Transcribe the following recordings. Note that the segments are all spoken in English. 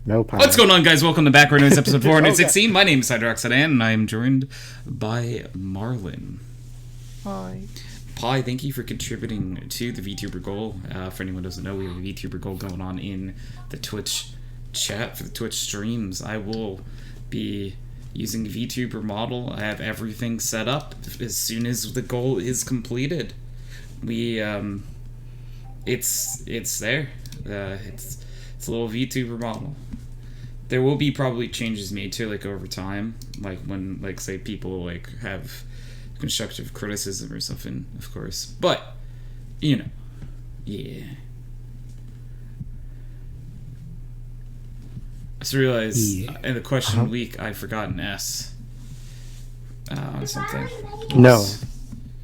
No pie. What's going on, guys? Welcome to Backward Noise episode 416. My name is HydroxideAnt, and I am joined by Marlon. Hi. Pi, thank you for contributing to the VTuber goal. For anyone who doesn't know, we have a VTuber goal going on in the Twitch chat for the Twitch streams. I will be using the VTuber model. I have everything set up as soon as the goal is completed. It's there. It's a little VTuber model. There will be probably changes made to over time, like when say people have constructive criticism or something, of course. But yeah. I just realized in the question week I forgot an S on something. No,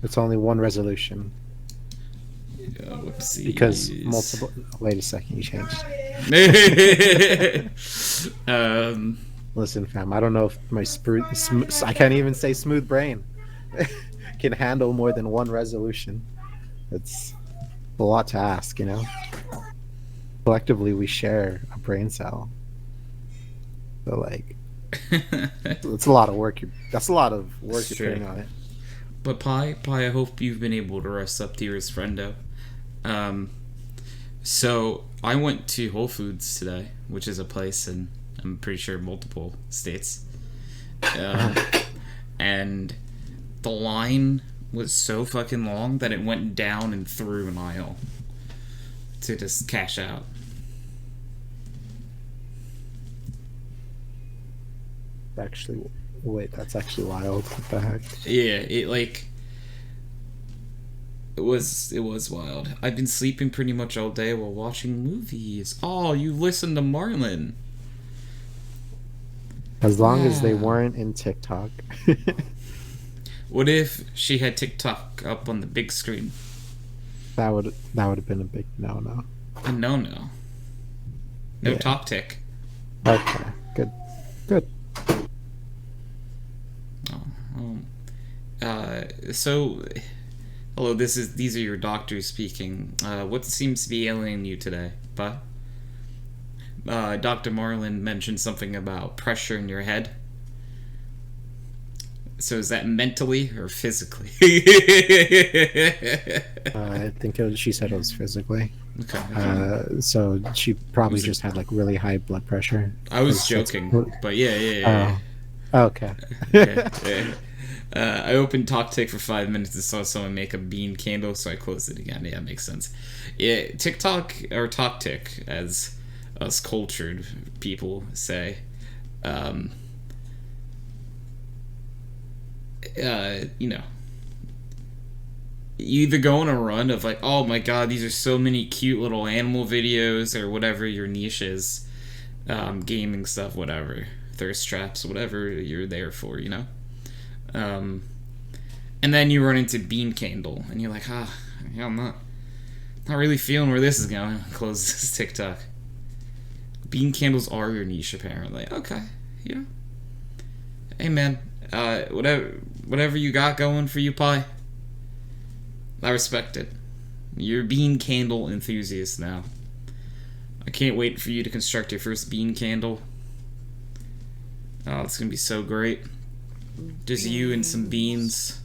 it's only one resolution. Whoopsies. Because multiple. Wait a second, you changed. Listen, fam, I don't know if my I can't even say smooth brain can handle more than one resolution. It's a lot to ask, you know. Collectively, we share a brain cell, so it's a lot of work. That's a lot of work you're putting on it. But Pi, I hope you've been able to rest up to your friendo. So I went to Whole Foods today, which is a place in, I'm pretty sure, multiple states. And the line was so fucking long that it went down and through an aisle to just cash out. Actually, wait, that's actually wild. What the heck? Yeah, It was wild. I've been sleeping pretty much all day while watching movies. Oh, you listened to Marlon. As long as they weren't in TikTok. What if she had TikTok up on the big screen? That would have been a big no. A no. No talk tick. Okay, good. So, hello. These are your doctors speaking. What seems to be ailing you today, bud? Dr. Marlon mentioned something about pressure in your head. So is that mentally or physically? I think she said it was physically. Okay. So she probably just had really high blood pressure. I was joking, but yeah. Okay. Yeah. I opened TalkTick for 5 minutes and saw someone make a bean candle, so I closed it again. Yeah, makes sense. Yeah, TikTok, or TalkTick, as us cultured people say, you either go on a run of oh my god, these are so many cute little animal videos, or whatever your niche is, gaming stuff, whatever, thirst traps, whatever you're there for, and then you run into Bean Candle, and you're like, I'm not really feeling where this is going. Close this TikTok. Bean Candles are your niche, apparently. Okay, hey man, whatever you got going for you, Pi, I respect it. You're a bean candle enthusiast now. I can't wait for you to construct your first bean candle. Oh, it's gonna be so great. Just you and some beans.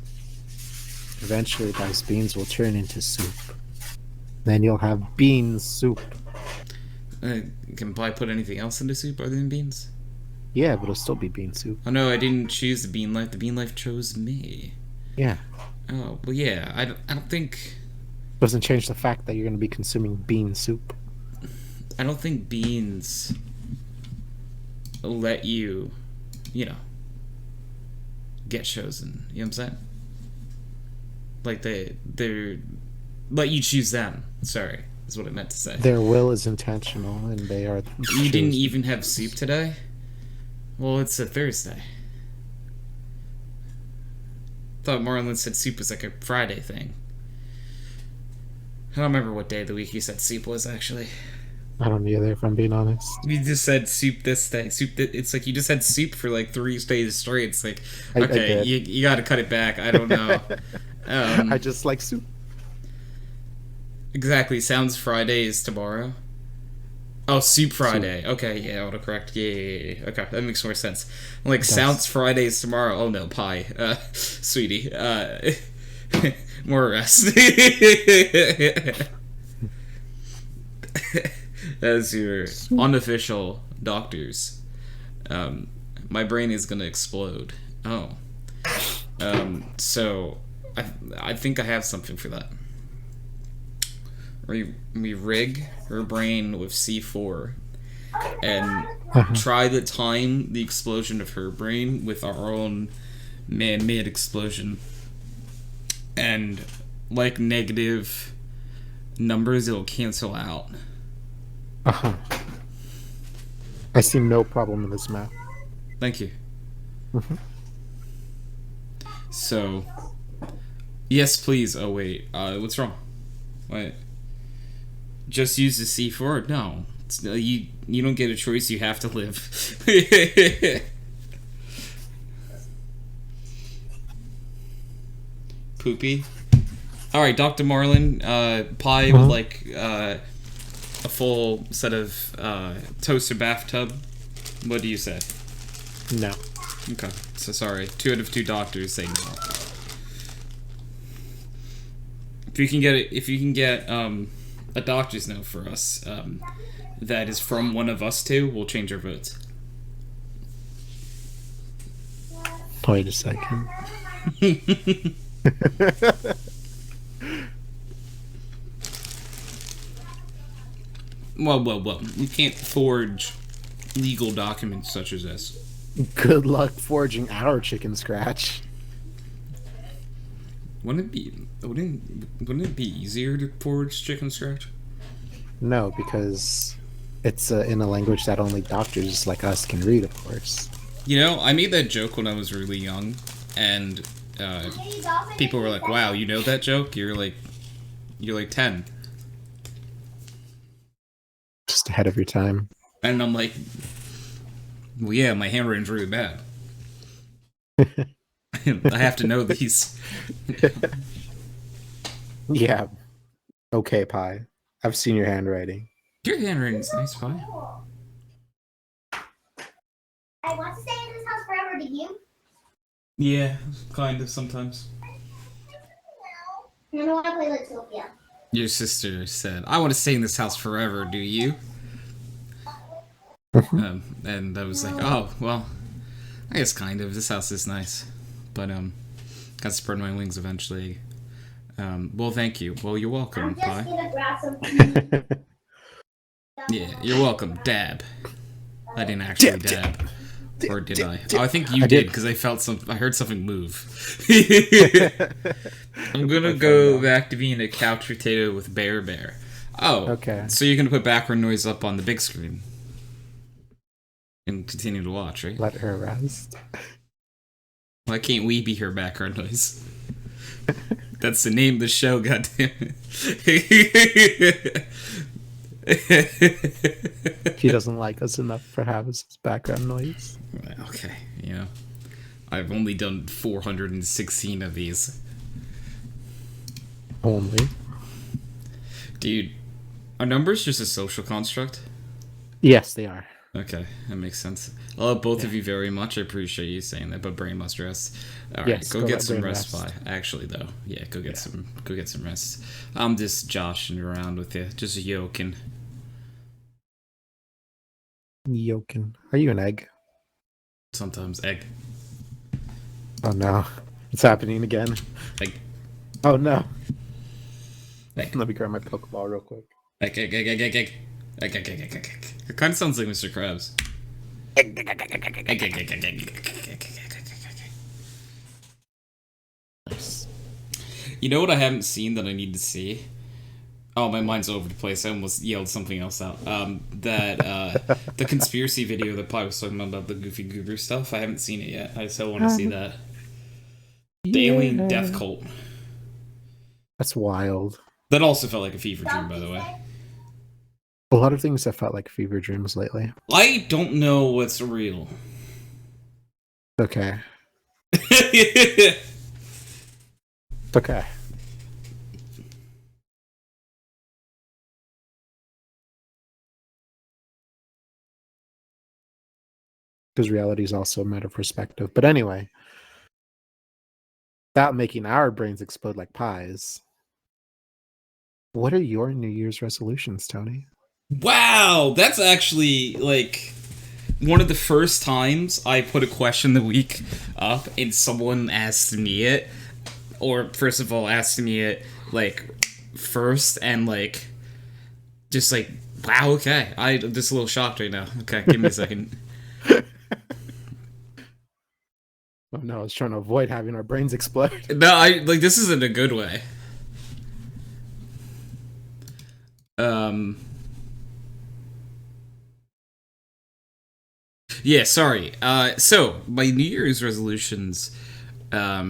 Eventually, those beans will turn into soup. Then you'll have bean soup. Can Pi put anything else into soup other than beans? Yeah, but it'll still be bean soup. Oh no, I didn't choose the bean life. The bean life chose me. Yeah. Oh, well, yeah. I don't think... Doesn't change the fact that you're going to be consuming bean soup. I don't think beans let you, get chosen. You know what I'm saying? They're let you choose them. Sorry, is what I meant to say. Their will is intentional, and they are... You didn't even have soup today? Well, it's a Thursday. Thought Marlon said soup was a Friday thing. I don't remember what day of the week you said soup was, actually. I don't either, if I'm being honest. You just said soup this day. It's you just had soup for 3 days straight. It's okay, you gotta cut it back. I don't know. I just like soup. Exactly. Sounds Friday is tomorrow. Oh, Soup Soup. Friday. Okay, yeah, autocorrect. Yeah. Okay, that makes more sense. Like, It does. Sounds Fridays tomorrow. Oh no, pie. Sweetie. More rest. As your Soup. unofficial doctors. Um, my brain is gonna explode. Oh. So, I think I have something for that. We rig her brain with C4 and Uh-huh. try to time the explosion of her brain with our own man-made explosion. And like negative numbers, it'll cancel out. Uh-huh. I see no problem in this math. Thank you. Mhm. So, yes, please. Oh wait, what's wrong? Wait, just use the C4? No, you don't get a choice. You have to live. Poopy. All right, Dr. Marlon. Pie would Uh-huh. like a full set of toaster bathtub. What do you say? No. Okay, so sorry. 2 out of 2 doctors say no. If you can get a doctor's note for us, that is from one of us two, we'll change our votes. Wait a second. Well. You can't forge legal documents such as this. Good luck forging our chicken scratch. Wouldn't it be easier to forge chicken scratch? No, because it's in a language that only doctors like us can read, of course. You know, I made that joke when I was really young, and people were like, "Wow, you know that joke? You're like 10." Just ahead of your time. And I'm like, "Well, yeah, my handwriting's really bad. I have to know these." Yeah. Okay, Pie. I've seen your handwriting. Your handwriting's nice, Pie. I want to stay in this house forever, do you? Yeah, kind of sometimes. No. I want to play Litopia. Your sister said, "I want to stay in this house forever. Do you?" And I was like, "Oh, well, I guess kind of. This house is nice, but got to spread my wings eventually." Well, thank you. Well, you're welcome, I'm just Pie. gonna grab some tea. Yeah, you're welcome, Dab. I didn't actually dab. Or did I? Oh, I think you I did, did. because I heard something move. I'm gonna go back to being a couch potato with Bear. Oh, Okay. so you're gonna put background noise up on the big screen. And continue to watch, right? Let her rest. Why can't we be her background noise? That's the name of the show, goddammit. He doesn't like us enough for having his background noise. Okay, you know. I've only done 416 of these. Only. Dude, are numbers just a social construct? Yes, they are. Okay, that makes sense. I love both of you very much. I appreciate you saying that, but brain must rest. All right, Yes, go go get let some brain rest, rest. Pie. Actually, though, yeah, go get some rest. I'm just joshing around with you, just yoking. Yokin. Are you an egg? Sometimes egg. Oh no. It's happening again. Egg. Oh no. Egg. Let me grab my Pokeball real quick. Egg. It kind of sounds like Mr. Krabs. Nice. You know what I haven't seen that I need to see? Oh, my mind's all over the place. I almost yelled something else out. The conspiracy video that Pi was talking about the Goofy Goober stuff. I haven't seen it yet. I still want to see that. The alien death cult. That's wild. That also felt like a fever dream, by the way. A lot of things have felt like fever dreams lately. I don't know what's real. Okay. It's okay. because reality is also a matter of perspective. But anyway, without making our brains explode like pies, what are your New Year's resolutions, Tony? Wow, that's actually like one of the first times I put a question of the week up and someone asked me it, or first of all asked me it like first, and like just like, wow, okay, I'm just a little shocked right now. Okay, give me a second. Oh no, I was trying to avoid having our brains explode. No, I like this is in a good way. Yeah, sorry. So my New Year's resolutions, I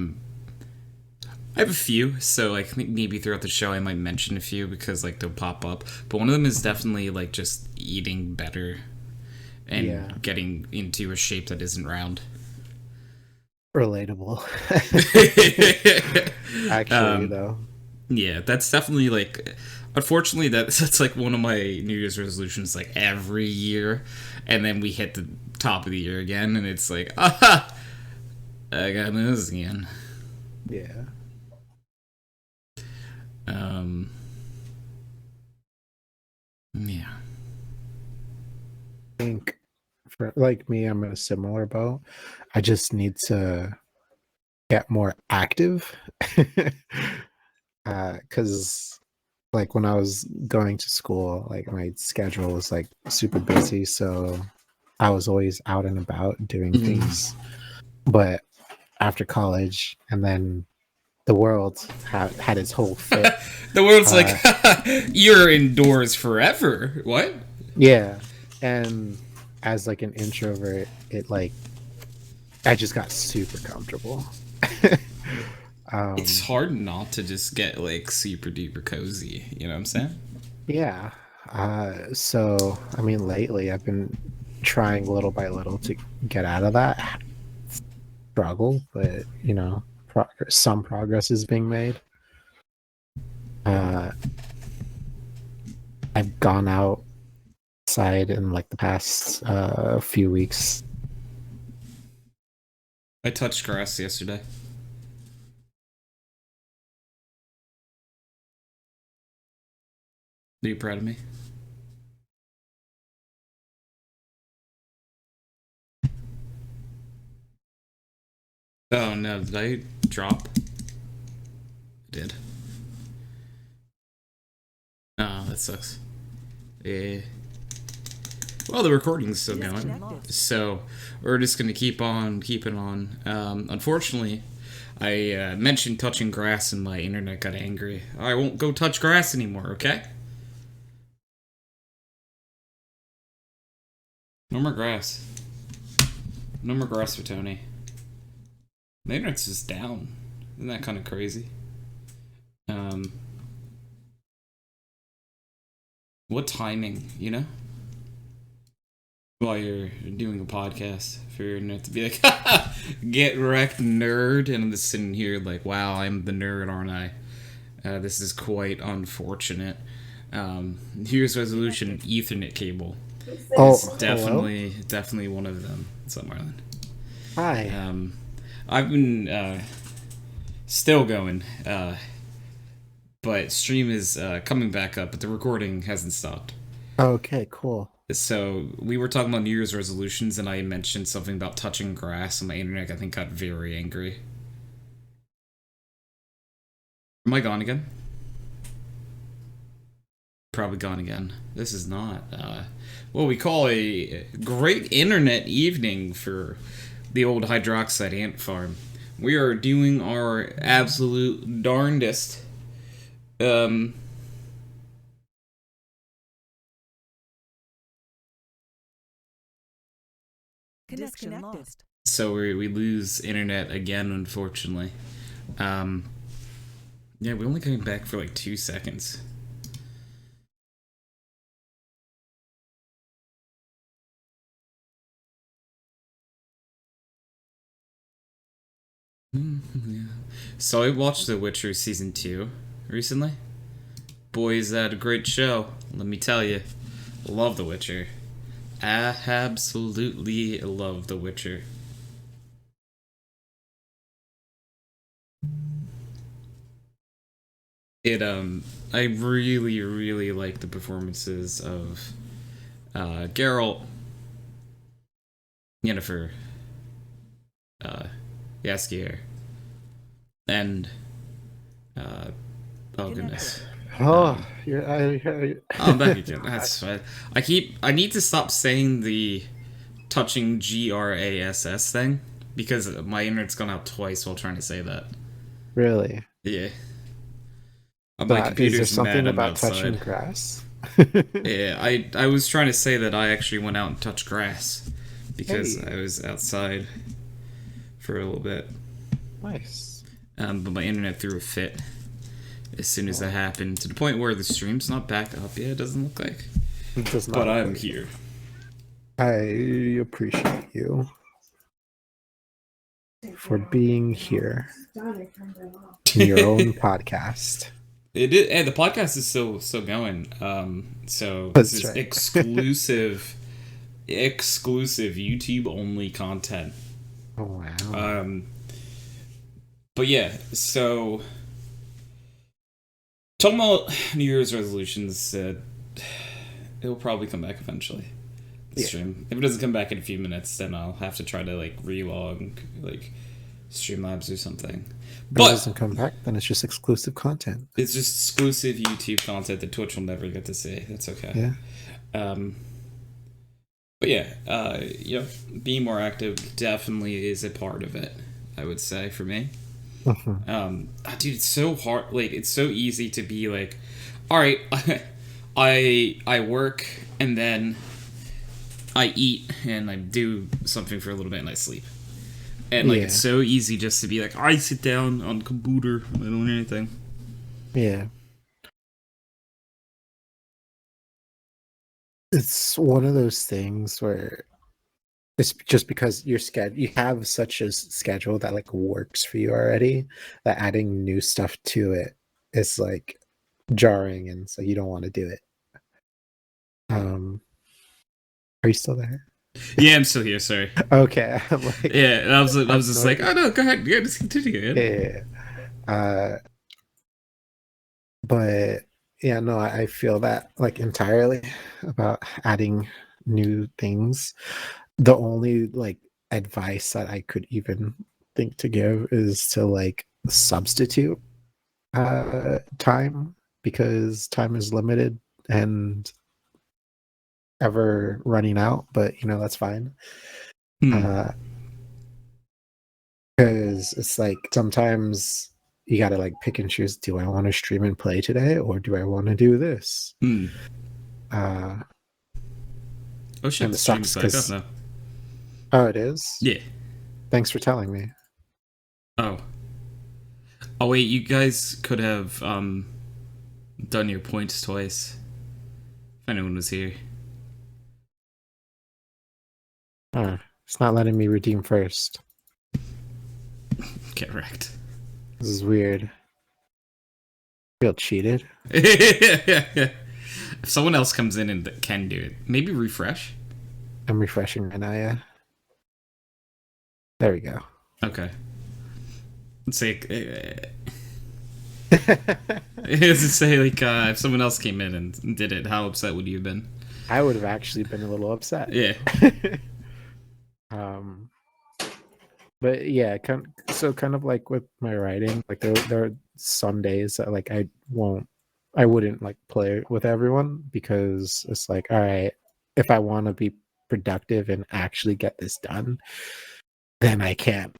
have a few. So like maybe throughout the show I might mention a few because like they'll pop up. But one of them is definitely like just eating better and getting into a shape that isn't round. Relatable. Actually, though. Yeah, that's definitely like. Unfortunately, that's like one of my New Year's resolutions, like every year, and then we hit the top of the year again, and it's like, I got this again. Yeah. Yeah. I think for like me, I'm in a similar boat. I just need to get more active. Because like when I was going to school, like my schedule was like super busy, so I was always out and about doing things. But after college, and then the world had its whole fit. The world's like, you're indoors forever. What? Yeah, and as like an introvert, it like I just got super comfortable. It's hard not to just get like super duper cozy. You know what I'm saying? Yeah. So I mean, lately I've been trying little by little to get out of that struggle, but you know, some progress is being made. I've gone outside in like the past few weeks. I touched grass yesterday. Are you proud of me? Oh no, did I drop? I did. Oh, that sucks. Yeah. Well, the recording's still going, so we're just gonna keep on keeping on. Unfortunately, I mentioned touching grass and my internet got angry. I won't go touch grass anymore, okay? No more grass. No more grass for Tony. The internet's just down. Isn't that kind of crazy? What timing, you know? While you're doing a podcast for your internet to be like, get wrecked, nerd, and I'm just sitting here like, wow, I'm the nerd, aren't I? This is quite unfortunate. Here's resolution: Ethernet cable. It's definitely one of them. What's up, Marlon? Hi. I've been still going, but stream is coming back up, but the recording hasn't stopped. Okay, cool. So we were talking about New Year's resolutions, and I mentioned something about touching grass, and my internet, I think, got very angry. Am I gone again? Probably gone again. This is not what we call a great internet evening for the old HydroxideAnt farm. We are doing our absolute darndest. Connection lost. So we lose internet again, unfortunately. Yeah, we're only coming back for like 2 seconds. Yeah. So I watched The Witcher Season 2 recently. Boy, is that a great show. Let me tell you. Love The Witcher. I absolutely love The Witcher. It I really really like the performances of Geralt, Yennefer, uh, Jaskier, and uh, oh goodness. Oh, Um, oh, I'm back I, again. That's fine. I need to stop saying the touching GRASS thing because my internet's gone out twice while trying to say that. really. Yeah. My Is there computer's mad something I'm about touching outside. grass? Yeah, I was trying to say that I actually went out and touched grass because Hey, I was outside for a little bit. nice. But my internet threw a fit as soon as that Well, happened, to the point where the stream's not back up yet, it doesn't look like. it does not But look I'm like it. here. I appreciate you for being here in your own podcast. It is, and the podcast is still going. So this That's is right. exclusive YouTube only content. Oh, wow. But yeah, so talking about New Year's resolutions, it'll probably come back eventually. The Yeah. stream. If it doesn't come back in a few minutes, then I'll have to try to like relog like Streamlabs or something. If it But doesn't come back, then it's just exclusive content. it's just exclusive YouTube content that Twitch will never get to see. That's okay. Yeah. But yeah, being more active definitely is a part of it. I would say for me. Dude, it's so hard. Like, it's so easy to be like, all right, I work and then I eat and I do something for a little bit and I sleep. And like, Yeah. it's so easy just to be like, I sit down on computer, I don't do anything. Yeah. It's one of those things where it's just because you have such a schedule that like works for you already, that adding new stuff to it is like jarring, and so you don't want to do it. Are you still there? Yeah, I'm still here. Sorry. Okay. I'm like, Yeah, and I was just like, noticing. oh no, go ahead, yeah, just continue. Yeah. But yeah, no, I feel that like entirely about adding new things. The only like advice that I could even think to give is to like substitute time, because time is limited and ever running out, but that's fine. Because it's like sometimes you gotta like pick and choose, do I want to stream and play today or do I want to do this? Oh shit, And the it stream's sucks back up because now. oh, it is? Yeah. Thanks for telling me. Oh wait, you guys could have done your points twice if anyone was here. It's not letting me redeem first. Get wrecked. This is weird. Feel cheated. If someone else comes in and can do it, maybe refresh. I'm refreshing right now, yeah. There we go. Okay. Let's say let's say like if someone else came in and did it, how upset would you have been? I would have actually been a little upset. Yeah. But yeah, kind of like with my writing, like there are some days that like I wouldn't like play with everyone, because it's like, all right, if I want to be productive and actually get this done, then I can't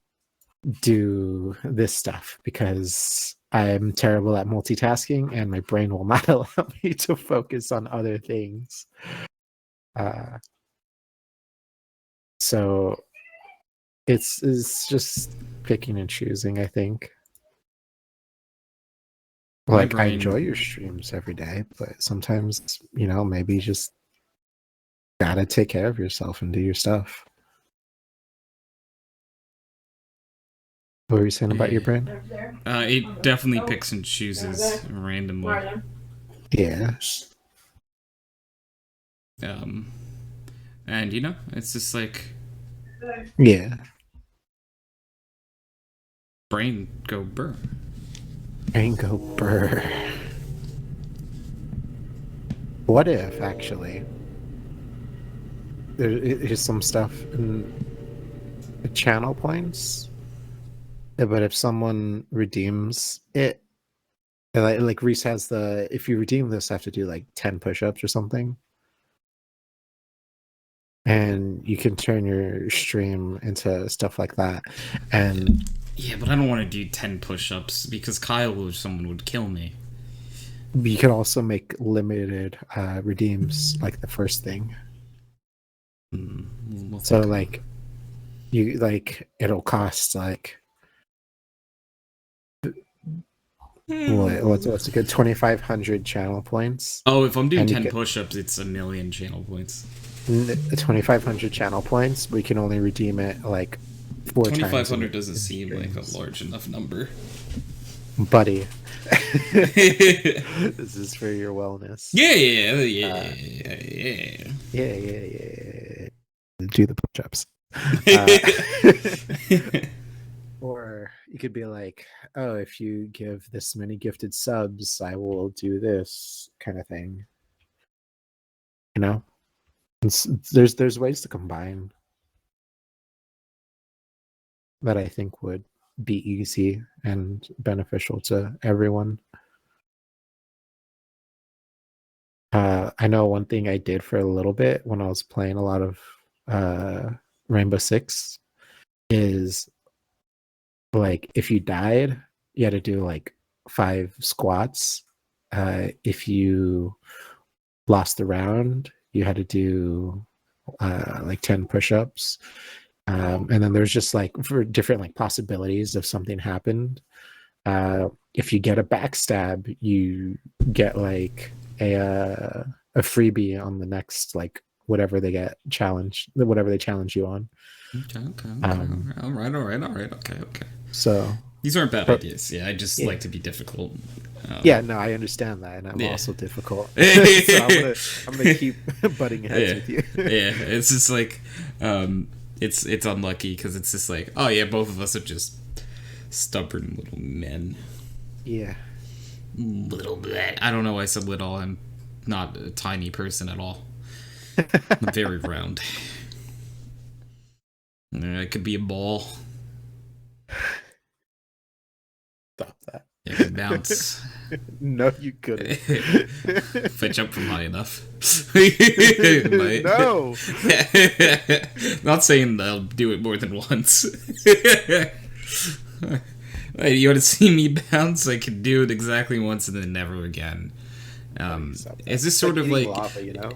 do this stuff because I'm terrible at multitasking and my brain will not allow me to focus on other things. So it's just picking and choosing, I think. Like, I enjoy your streams every day, but sometimes, maybe just gotta take care of yourself and do your stuff. What were you saying about your brain? It definitely picks and chooses randomly. Yeah. And you know, it's just like Yeah. brain go burr. Ain't go brr. What if actually there's some stuff in the channel points, but if someone redeems it, like Reese has the, if you redeem this, I have to do like 10 push-ups or something, and you can turn your stream into stuff like that. And Yeah, but I don't want to do 10 push-ups because Kyle or someone would kill me. you can also make limited redeems, like the first thing. We'll So think. like you, like it'll cost like what's a good 2,500 channel points, Oh, if I'm doing and you 10 get push-ups, it's 1,000,000 channel points. 2,500 channel points. We can only redeem it like 4 times 2,500 doesn't in seem like a streams. large enough number. Buddy. This is for your wellness. Yeah. Yeah. Do the push-ups. Or you could be like, oh, if you give this many gifted subs, I will do this kind of thing. You know? There's ways to combine that I think would be easy and beneficial to everyone. I know one thing I did for a little bit when I was playing a lot of Rainbow Six is, like, if you died, you had to do like 5 squats. If you lost the round, you had to do like 10 push-ups. And then there's just like for different like possibilities if something happened. If you get a backstab, you get like a freebie on the next, like, whatever they get challenged, whatever they challenge you on. Okay. Um, All right. Okay. So These aren't bad but ideas. Yeah, I just yeah, like to be difficult. yeah, no, I understand that, and I'm Yeah. also difficult. So I'm gonna keep butting heads Yeah. with you. Yeah. It's just like, it's unlucky because it's just like, oh yeah, both of us are just stubborn little men. Yeah. Little bit. I don't know why I said little. I'm not a tiny person at all. I'm very round. I could be a ball. Stop that. I could bounce. No, you couldn't. If I jump from high enough. Might. No. Not saying that I'll do it more than once. Hey, you want to see me bounce? I can do it exactly once and then never again. Is this sort of like lava, you know?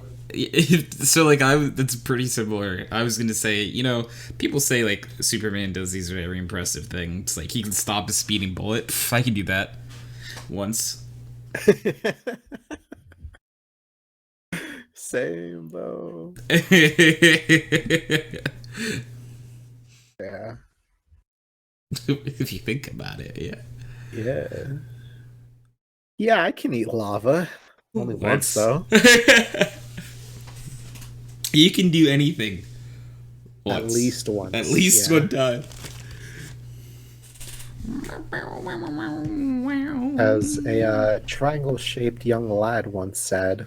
so like it's pretty similar. I was gonna say, you know, people say like Superman does these very impressive things, like he can stop a speeding bullet. Pff, I can do that once. Same though. Yeah. If you think about it, yeah. Yeah. Yeah, I can eat lava. Only once Once. though. You can do anything. Once. At least once. At least yeah. one time. As a triangle-shaped young lad once said,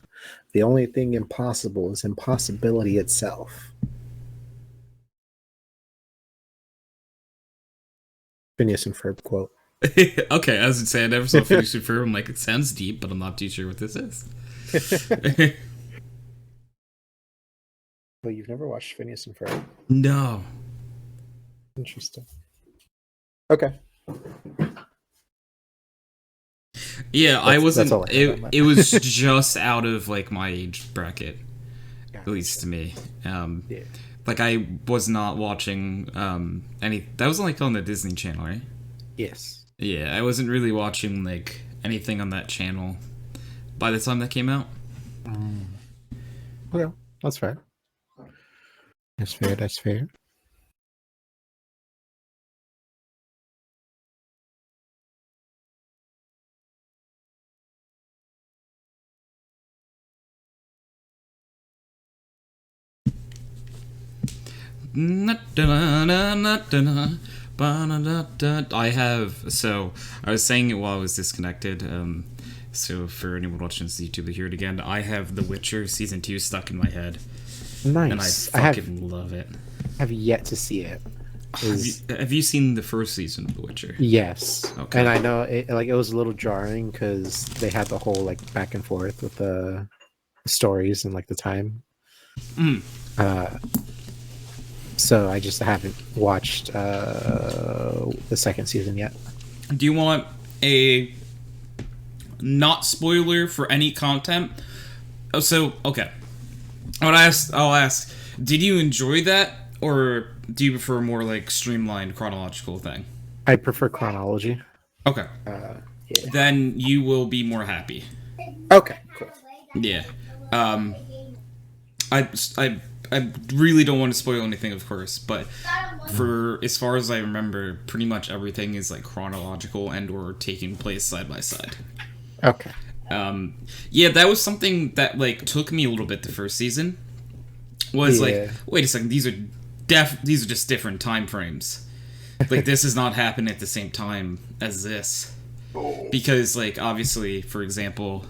the only thing impossible is impossibility itself. Phineas and Ferb quote. Okay, as I say, I never saw Phineas and Ferb. I'm like, it sounds deep, but I'm not too sure what this is. But you've never watched Phineas and Ferb? No. Interesting. Okay. Yeah, I wasn't. all I have on that. It was just out of like my age bracket, Gotcha. at least to me. Yeah. Like I was not watching any. That was like on the Disney Channel, right? Yes. Yeah, I wasn't really watching like anything on that channel by the time that came out. Well, that's fair. That's fair. That's fair. I was saying it while I was disconnected. So for anyone watching this YouTube to hear it again, I have The Witcher Season 2 stuck in my head. Nice. And I fucking love it. Have yet to see it. Have you seen the first season of The Witcher? Yes. Okay. And I know it was a little jarring because they had the whole like back and forth with the stories and like the time. So I just haven't watched the second season yet. Do you want a not spoiler for any content? Oh, so okay. I'll ask. Did you enjoy that, or do you prefer a more like streamlined chronological thing? I prefer chronology. Okay. Yeah. Then you will be more happy. Okay. Cool. Yeah. I really don't want to spoil anything, of course, but for as far as I remember, pretty much everything is like chronological and or taking place side by side. Okay. Yeah, that was something that like took me a little bit the first season. Was like, wait a second, these are just different time frames. Like this has not happened at the same time as this. Because like obviously, for example,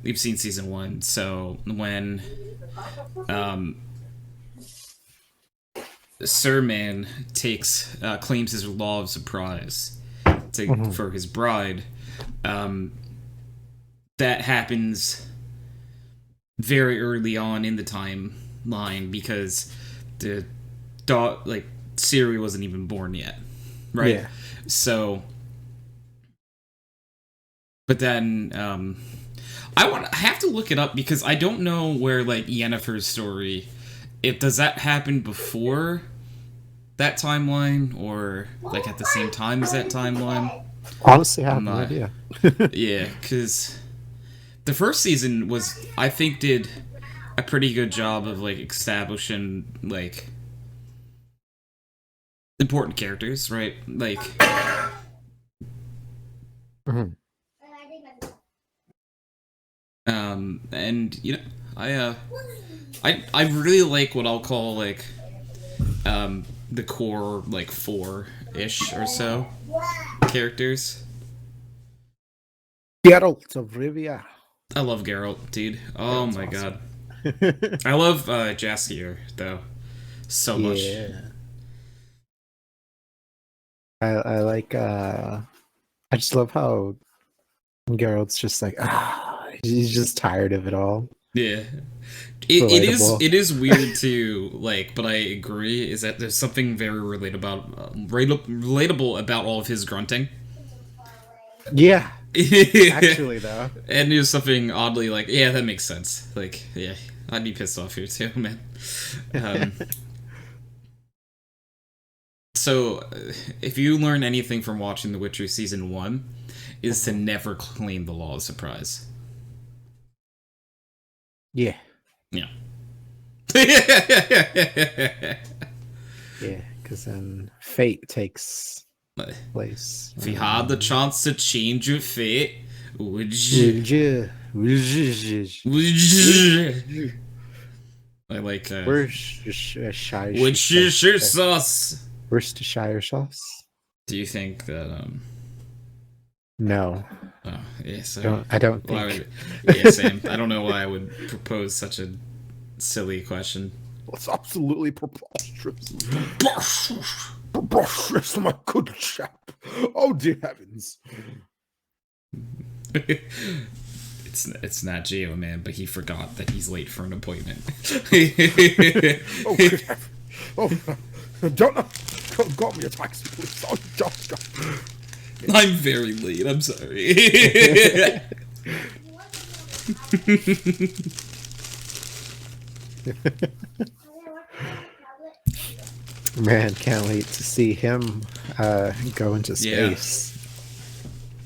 we've seen season 1, so when Sirman claims his law of surprise for his bride, that happens very early on in the timeline because the Ciri wasn't even born yet, right? Yeah. So, but then I have to look it up because I don't know where like Yennefer's story. Does that happen before that timeline or like at the same time as that timeline? Honestly, I have no idea. Yeah, because the first season I think did a pretty good job of like establishing like important characters, right? Like and you know, I really like what I'll call like the core like 4-ish or so characters. Geralt of Rivia. I love Geralt, dude. Oh my god. God. I love Jaskier though so much. Yeah. I like I just love how Geralt's just like he's just tired of it all. Yeah. It is weird to like, but I agree is that there's something very relatable about all of his grunting. Yeah. Actually though. And there's something oddly like, yeah, that makes sense. Like, yeah, I'd be pissed off here too, man. So, if you learn anything from watching The Witcher Season 1, is to never claim the law of surprise. Yeah. Yeah. Yeah, because then fate takes place. If you had the chance to change your fate, would you? I like Worcestershire sauce. Worcestershire sauce. Do you think that No. Oh, yeah, so I don't think. Yeah, same. I don't know why I would propose such a silly question. It's absolutely preposterous. Preposterous, my good chap. Oh dear heavens. It's not Geo, man, but he forgot that he's late for an appointment. Oh good heavens. Oh, don't know. Got me a taxi, please. Oh, don't. I'm very late. I'm sorry. Man, can't wait to see him go into space.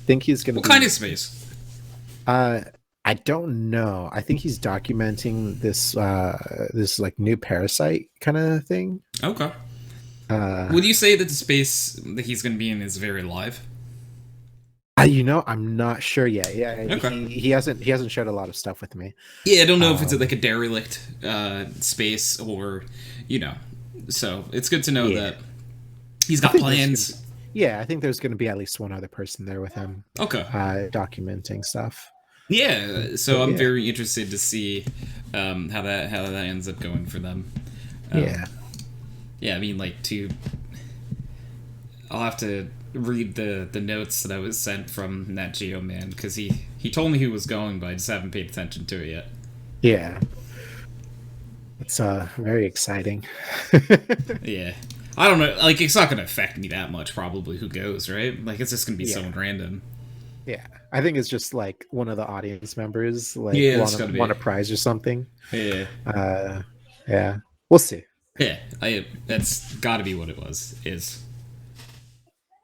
Think he's gonna. What kind of space? I don't know. I think he's documenting this this like new parasite kind of thing. Okay. Would you say that the space that he's going to be in is very live? You know, I'm not sure yet. Yeah, okay. He hasn't shared a lot of stuff with me. Yeah, I don't know if it's like a derelict space or, you know, So it's good to know Yeah. that he's I got think there's plans. Yeah, I think there's going to be at least one other person there with him, Okay. documenting stuff. Yeah. So But I'm yeah. very interested to see how that ends up going for them. Yeah. Yeah, I mean, like, I'll have to read the notes that I was sent from Nat Geo Man, because he told me he was going, but I just haven't paid attention to it yet. Yeah. It's very exciting. Yeah. I don't know, like, it's not going to affect me that much, probably, who goes, right? Like, it's just going to be Yeah. someone random. Yeah, I think it's just like one of the audience members, like Yeah, that's gotta be won a it. prize or something. Yeah. Yeah, we'll see. Yeah, that's got to be what it is.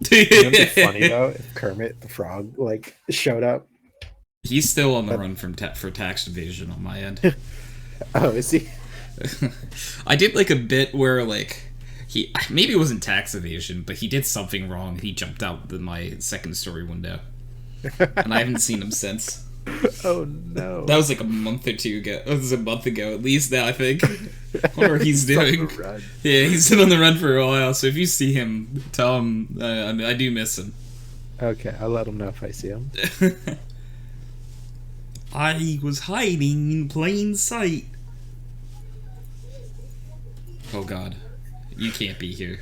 It'd be funny though if Kermit the Frog like showed up. He's still on the run for tax evasion on my end. Oh, is he? I did like a bit where like maybe it wasn't tax evasion, but he did something wrong. He jumped out my second story window, and I haven't seen him since. Oh no! That was like a month or two ago. It was a month ago at least now, I think. I wonder what he's doing. Yeah, he's been on the run for a while. So if you see him, tell him I do miss him. Okay, I'll let him know if I see him. I was hiding in plain sight. Oh god. You can't be here.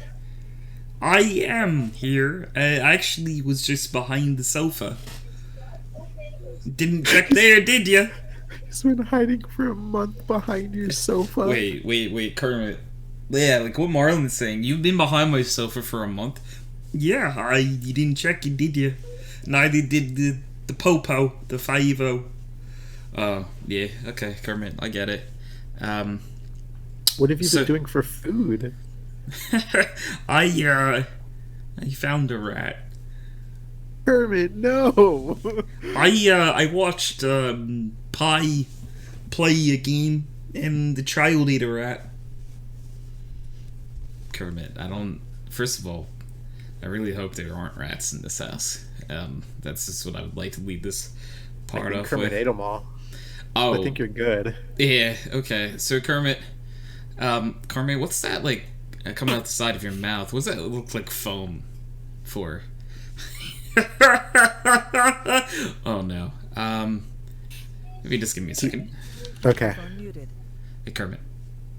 I am here. I actually was just behind the sofa. Didn't check there, did ya? He's been hiding for a month behind your sofa. Wait, Kermit. Yeah, like what Marlon's saying. You've been behind my sofa for a month. Yeah, you didn't check it, did you? Neither did the Popo, the 5-0. Oh, yeah, okay, Kermit, I get it. What have you been doing for food? I found a rat. Kermit, no! I watched Pi play a game, and the child ate a rat. Kermit, first of all, I really hope there aren't rats in this house. That's just what I would like to lead this part off Kermit with. ate them all. Oh. I think you're good. Yeah, okay. So Kermit, what's that, like, coming out the side of your mouth? What's that look like foam for? Oh no. Maybe just give me a second. Okay. Hey Kermit,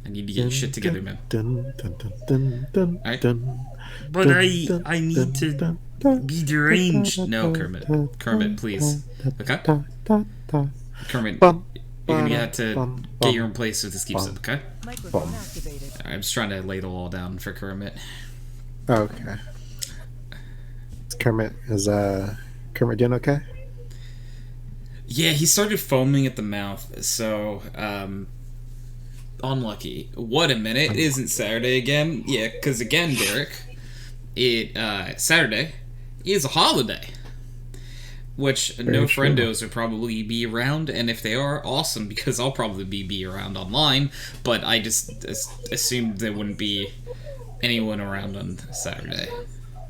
I need to get your shit together, man. Alright. But I need to be deranged. No, Kermit, please. Okay? Kermit, you're gonna have to get your own place if this keeps up, okay? Alright, I'm just trying to lay it all down for Kermit. Okay. Is Kermit doing okay? Yeah, he started foaming at the mouth, so unlucky. What a minute! It isn't Saturday again. Yeah, because again, Derek, Saturday is a holiday, which no friendos would probably be around, and if they are, awesome, because I'll probably be around online. But I just assumed there wouldn't be anyone around on Saturday.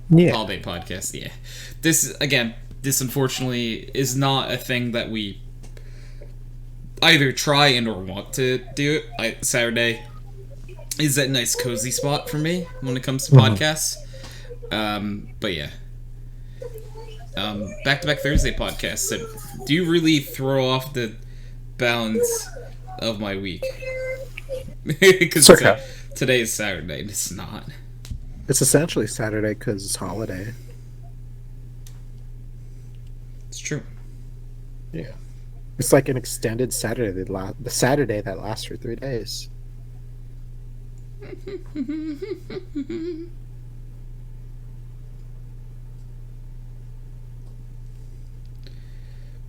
Yeah. Holiday podcast, yeah. This unfortunately is not a thing that we either try and or want to do. Saturday is that nice cozy spot for me when it comes to podcasts. But yeah. Back-to-back Thursday podcast. So do you really throw off the balance of my week? Because today is Saturday and it's not. It's essentially Saturday because it's holiday. It's true. Yeah. It's like an extended Saturday. The Saturday that lasts for 3 days.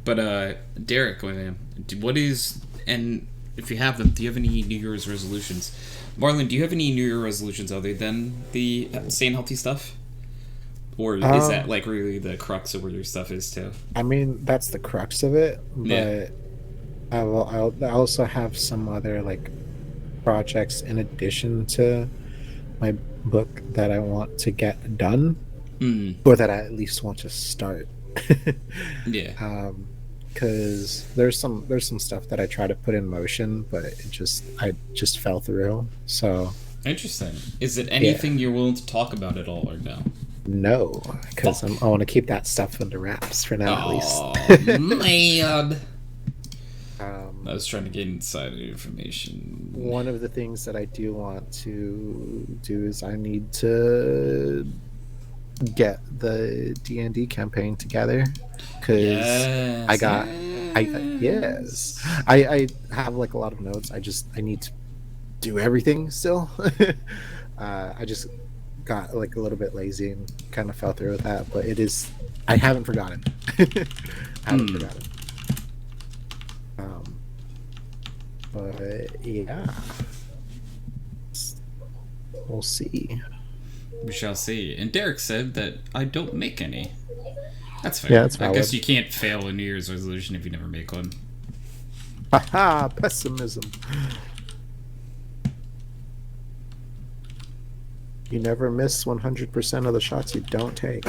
But Derek, what is, and if you have them, do you have any New Year's resolutions? Marlon, do you have any New Year resolutions other than the staying healthy stuff? Or is that like really the crux of where your stuff is too? I mean, that's the crux of it, but Yeah. I also have some other like projects in addition to my book that I want to get done, or that I at least want to start. Yeah. Because there's some stuff that I try to put in motion, but I just fell through. So Interesting. Is it anything you're willing to talk about at all or no? No, because I want to keep that stuff under wraps for now, at least. Oh, man. I was trying to get insider information. One of the things that I do want to do is I need to get the D&D campaign together, because I have like a lot of notes. I need to do everything still. I just got like a little bit lazy and kind of fell through with that, but I haven't forgotten. Forgotten. But yeah, we'll see. We shall see. And Derek said that I don't make any. That's fair. Yeah, that's I valid. guess you can't fail a New Year's resolution if you never make one. Haha, pessimism. You never miss 100% of the shots you don't take.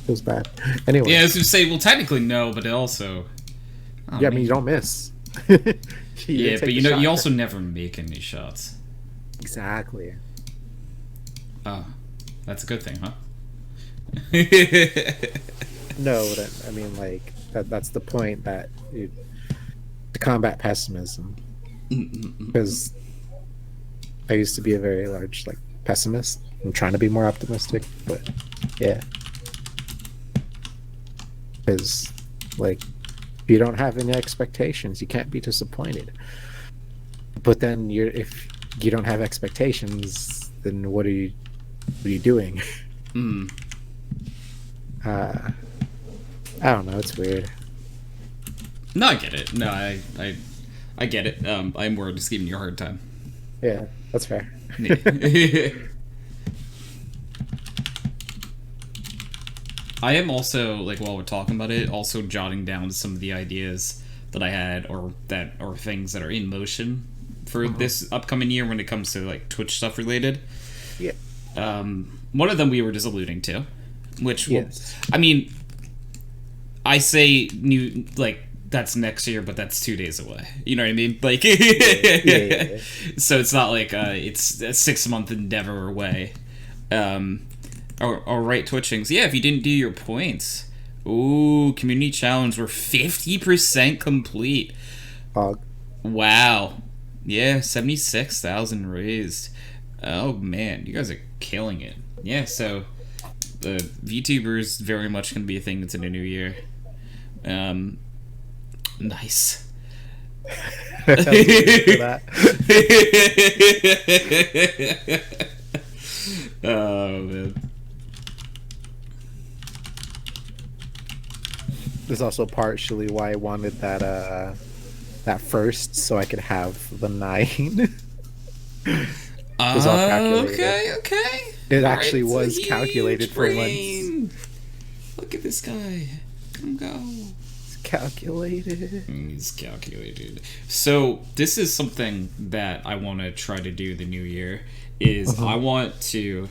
Feels bad. Anyway. Yeah, I was going to say, well, technically no, but it also... I mean, you don't miss. Yeah, but you also never make any shots. Exactly. Oh, that's a good thing, huh? No, but I mean, like, that's the point, to combat pessimism. Because I used to be a very large, like, pessimist. I'm trying to be more optimistic, but yeah. Because, like, if you don't have any expectations, you can't be disappointed. But then if you don't have expectations, then what are you doing? I don't know, it's weird. No, I get it. No, I get it. I'm more just giving you a hard time. Yeah, that's fair. I am also, like, while we're talking about it, also jotting down some of the ideas that I had or things that are in motion for this upcoming year when it comes to, like, Twitch stuff related. Yeah. One of them we were just alluding to, which, yes. I mean, I say new, like, that's next year, but that's 2 days away. You know what I mean? Like, yeah. So it's not like it's a 6-month endeavor away. All right, Twitchings. Yeah, if you didn't do your points. Ooh, community challenge. We're 50% complete. Wow. Yeah, 76,000 raised. Oh, man. You guys are killing it. Yeah, so the VTubers very much going to be a thing that's in the new year. Nice. Oh, man. This is also partially why I wanted that first, so I could have the 9. It all calculated. Okay. It actually was calculated for months. Look at this guy. Come go. It's calculated. He's calculated. So this is something that I want to try to do the new year. Is I want to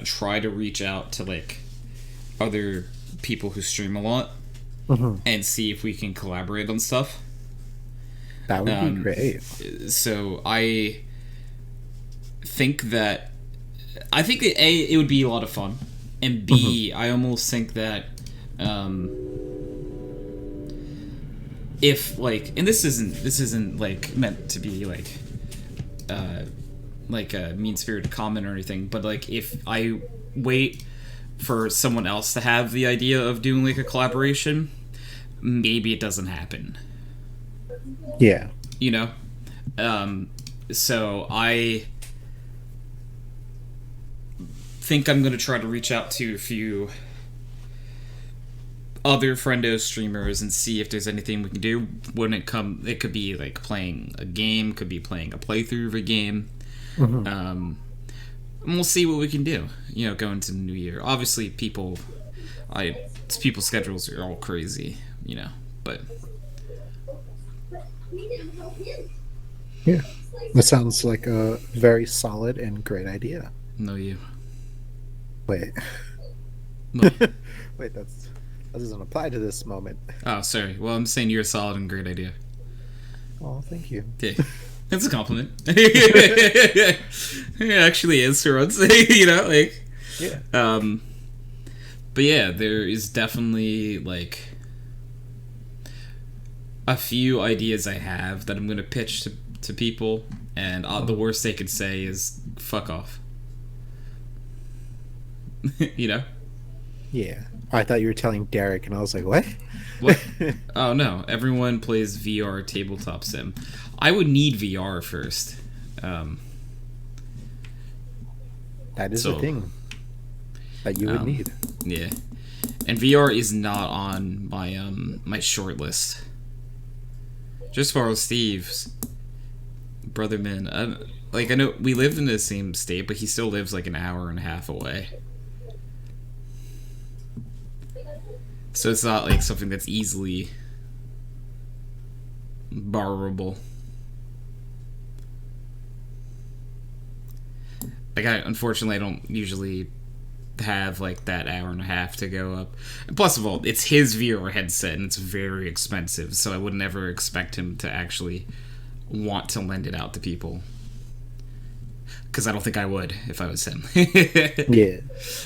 try to reach out to, like, other people who stream a lot and see if we can collaborate on stuff. That would be great. So I think that it would be a lot of fun, and B, I almost think that if, like, and this isn't like meant to be like a mean-spirited comment or anything, but, like, if I wait for someone else to have the idea of doing, like, a collaboration, maybe it doesn't happen. Yeah. You know? So I think I'm going to try to reach out to a few other friendo streamers and see if there's anything we can do when it could be, like, playing a game, could be playing a playthrough of a game. And we'll see what we can do, you know, going into the new year. Obviously, people's schedules are all crazy, you know, but yeah, that sounds like a very solid and great idea. No, you. Wait. No. Wait, that doesn't apply to this moment. Oh, sorry. Well, I'm saying you're a solid and great idea. Oh, thank you. Yeah, that's a compliment. It actually is for once, you know, like. Yeah. But yeah, there is definitely like a few ideas I have that I'm gonna pitch to people, and the worst they could say is "fuck off." You know? Yeah. I thought you were telling Derek, and I was like, what? What? Oh no! Everyone plays VR tabletop sim. I would need VR first. That is the thing that you would need. Yeah, and VR is not on my my short list. Just for Steve's brother, man. Like I know we live in the same state, but he still lives like an hour and a half away. So it's not like something that's easily borrowable. Like unfortunately I don't usually have like that hour and a half to go up. And plus of all, it's his VR headset and it's very expensive, so I would never expect him to actually want to lend it out to people. Because I don't think I would if I was him. Yeah,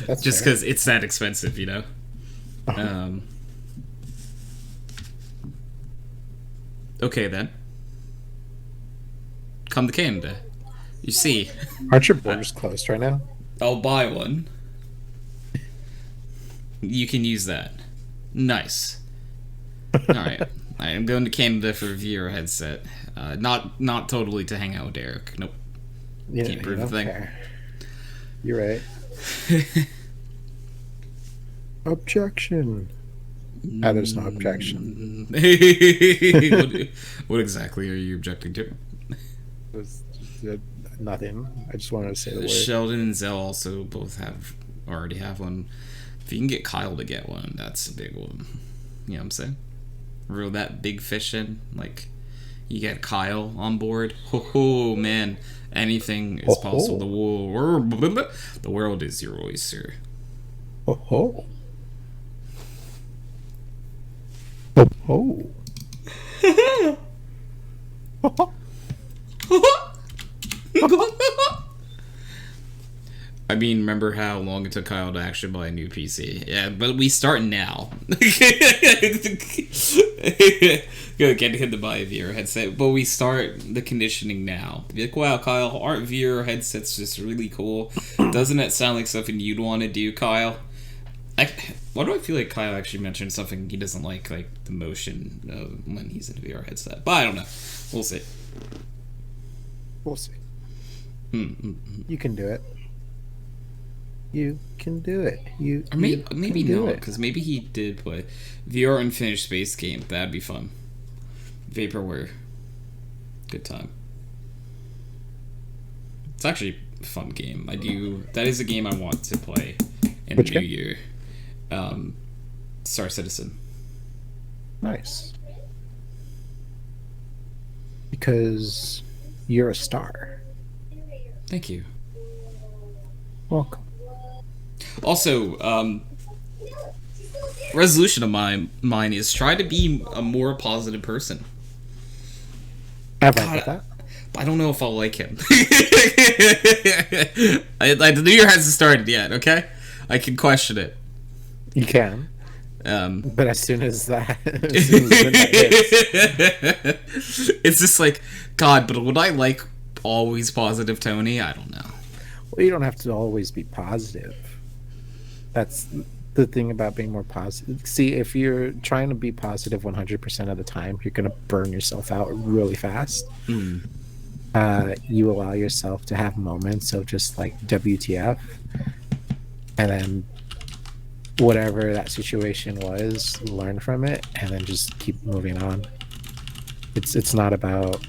that's just because it's that expensive, you know. Okay then. Come to Canada. You see. Aren't your borders closed right now? I'll buy one. You can use that. Nice. Alright. I'm going to Canada for a VR headset. Not totally to hang out with Derek. Nope. Yeah, Can't prove a thing. Care. You're right. Objection. There's no objection. What exactly are you objecting to? Nothing. I just wanted to say the word. Sheldon and Zell also both already have one. If you can get Kyle to get one, that's a big one. You know what I'm saying? Reel that big fish in. Like, you get Kyle on board. Ho, man. Anything is possible. The world is your oyster. Oh. I mean, remember how long it took Kyle to actually buy a new PC? Yeah, but we start now. Go get him to buy a VR headset, but we start the conditioning now. Be like, wow, Kyle, aren't VR headsets just really cool? Doesn't that sound like something you'd want to do, Kyle? Why do I feel like Kyle actually mentioned something he doesn't like the motion when he's in a VR headset? But I don't know. We'll see. You can do it. You can do it. Or maybe not, because maybe he did play VR Unfinished Space Game. That'd be fun. Vaporware. Good time. It's actually a fun game. That is a game I want to play in the new year. Star Citizen. Nice. Because you're a star. Thank you. Welcome. Also, resolution of mine is try to be a more positive person. I like that. But I don't know if I'll like him. The new year hasn't started yet, okay? I can question it. You can. But as soon as midnight hits. It's just like, God, but would I like always positive Tony? I don't know. Well, you don't have to always be positive. That's the thing about being more positive. See, if you're trying to be positive 100% of the time, you're going to burn yourself out really fast. You allow yourself to have moments of just like WTF, and then whatever that situation was, learn from it, and then just keep moving on. It's not about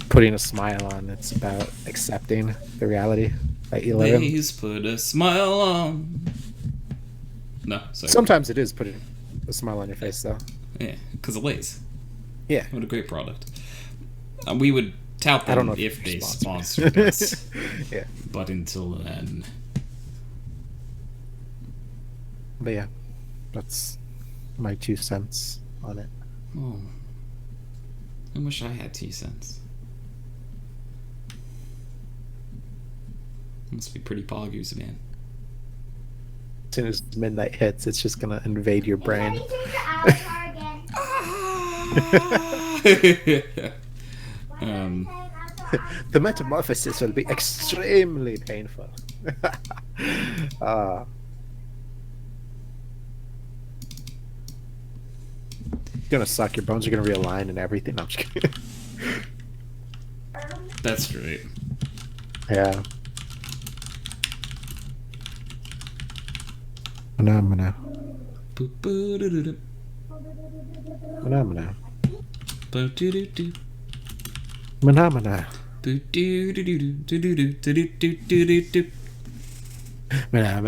putting a smile on. It's about accepting the reality that you live in. Please put a smile on. No, sorry. Sometimes it is putting a smile on your face, though. Yeah, because of Lay's. Yeah. What a great product. We would tout them if they sponsored us. Yeah. But until then. But yeah, that's my 2 cents on it. Oh. I wish I had 2 cents. Must be pretty poggers, man. As soon as midnight hits, it's just gonna invade your brain. Can you change your avatar again? Why are you saying avatar? The metamorphosis will be extremely painful. Gonna suck. Your bones are gonna realign and everything. I'm just kidding. That's great. Yeah. Phenomena. Boop-boo-doo-doo-doo. Phenomena. Bo-doo-doo-doo. Phenomena. Boo-doo-doo-doo-doo-doo-doo-doo-doo-doo. Very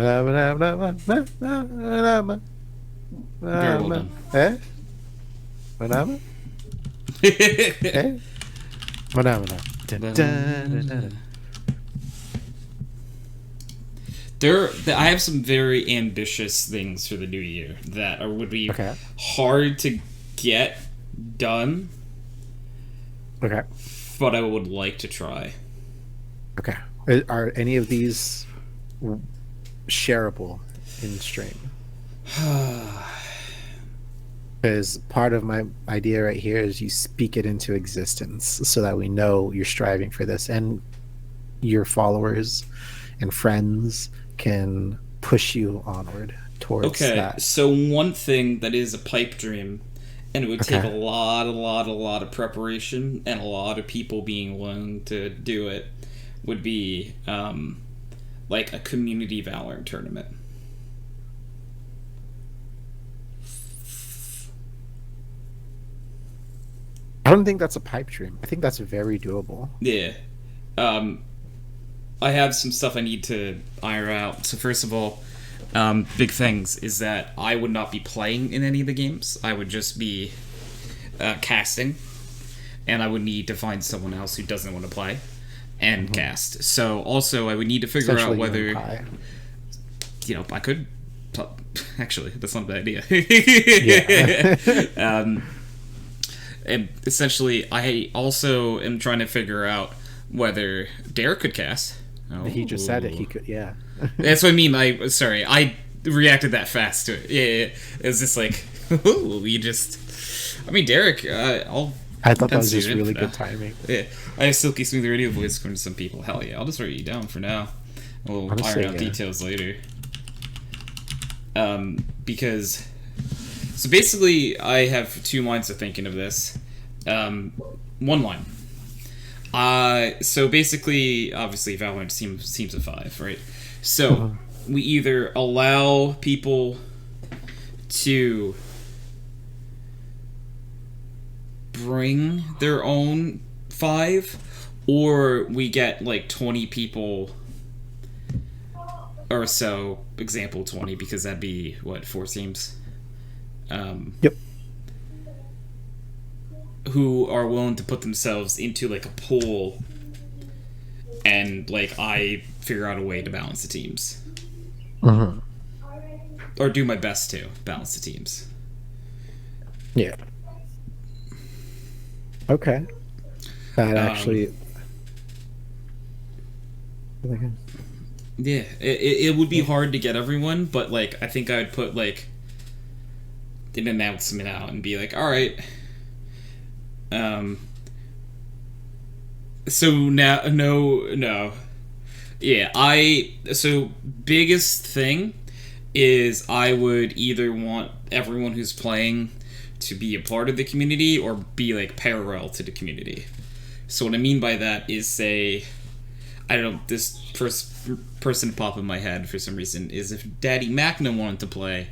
well done. Eh? Phenomena? Eh? Phenomena. I have some very ambitious things for the new year that would be Okay. hard to get done, Okay. but I would like to try. Okay. Are any of these shareable in stream? Because part of my idea right here is you speak it into existence so that we know you're striving for this, and your followers and friends can push you onward towards that. So one thing that is a pipe dream, and it would take Okay. a lot of preparation and a lot of people being willing to do it, would be like a community Valorant tournament. I don't think that's a pipe dream. I think that's very doable. Yeah. I have some stuff I need to iron out. So first of all, big things is that I would not be playing in any of the games. I would just be casting, and I would need to find someone else who doesn't want to play and cast. So also I would need to figure out whether I could. Actually, that's not a bad idea. Yeah. And essentially, I also am trying to figure out whether Derek could cast. Oh. He just said it. He could. Yeah. That's what I mean. I reacted that fast to it. Yeah. It was just like, ooh, you just. I mean, Derek. I thought that was just really good timing. Yeah, I have silky smooth radio voice according to some people. Hell yeah, I'll just write you down for now. We'll iron out details later. Because. So basically, I have 2 lines of thinking of this. 1 line. So basically, obviously, Valorant seems a 5, right? So we either allow people to bring their own 5, or we get like 20 people or so. Example 20, because that'd be what, 4 teams. Yep. Who are willing to put themselves into like a pool, and like I figure out a way to balance the teams, or do my best to balance the teams. Yeah. Okay. That actually. Yeah, it would be hard to get everyone, but like I think I would put like an announcement out and be like, all right, so now no yeah, so biggest thing is I would either want everyone who's playing to be a part of the community or be like parallel to the community. So what I mean by that is, say, I don't know, this person pop in my head for some reason is if Daddy Macna wanted to play,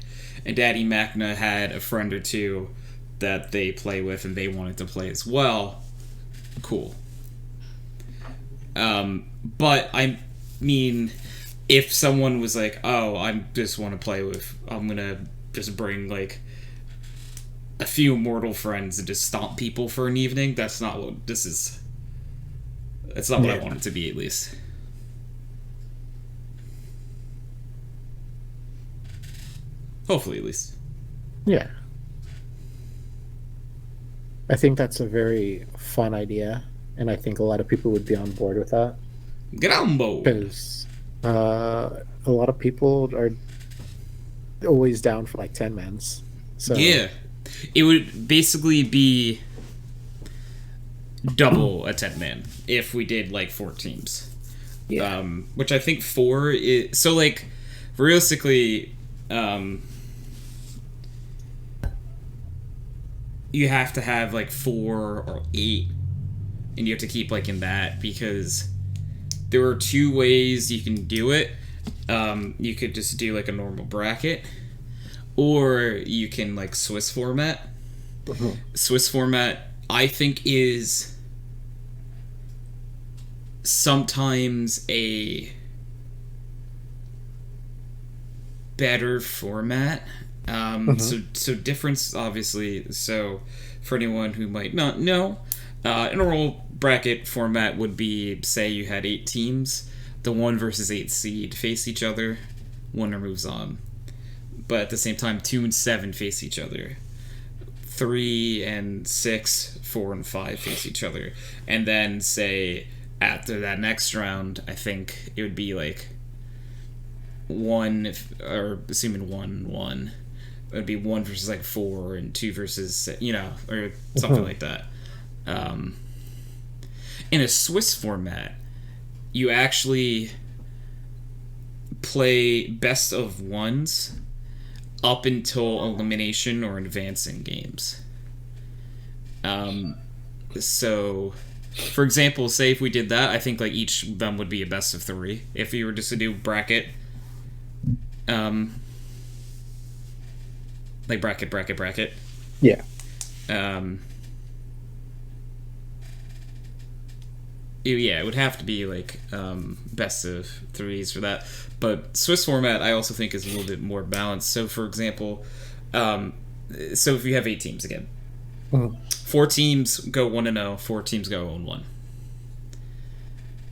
and Daddy Macna had a friend or two that they play with and they wanted to play as well, cool. But I mean, if someone was like, oh, I just want to play with, I'm gonna just bring like a few mortal friends and just stomp people for an evening, that's not what this is. That's not what I want it to be, at least. Hopefully, at least. Yeah. I think that's a very fun idea, and I think a lot of people would be on board with that Get on board. because a lot of people are always down for like 10 mans. So Yeah. It would basically be double a 10-man if we did like 4 teams. yeah, Which I think 4 is... So, like, realistically, you have to have like 4 or 8, and you have to keep like in that, because there are 2 ways you can do it. You could just do like a normal bracket, or you can like Swiss format. Swiss format, I think, is sometimes a better format. So difference, obviously. So for anyone who might not know, a normal bracket format would be, say you had 8 teams, the 1 versus 8 seed face each other, winner moves on. But at the same time, 2 and 7 face each other. 3 and 6, 4 and 5 face each other. And then, say, after that next round, I think it would be like 1, or assuming 1, it would be 1 versus like 4, and 2 versus, or something like that. In a Swiss format, you actually play best of ones up until elimination or advancing games. So, for example, say if we did that, I think like each of them would be a best of 3. If you were just to do bracket, like bracket. yeah, Yeah, it would have to be like best of 3s for that. But Swiss format, I also think, is a little bit more balanced. So, for example, so if you have 8 teams again, 4 teams go 1-0, 4 teams go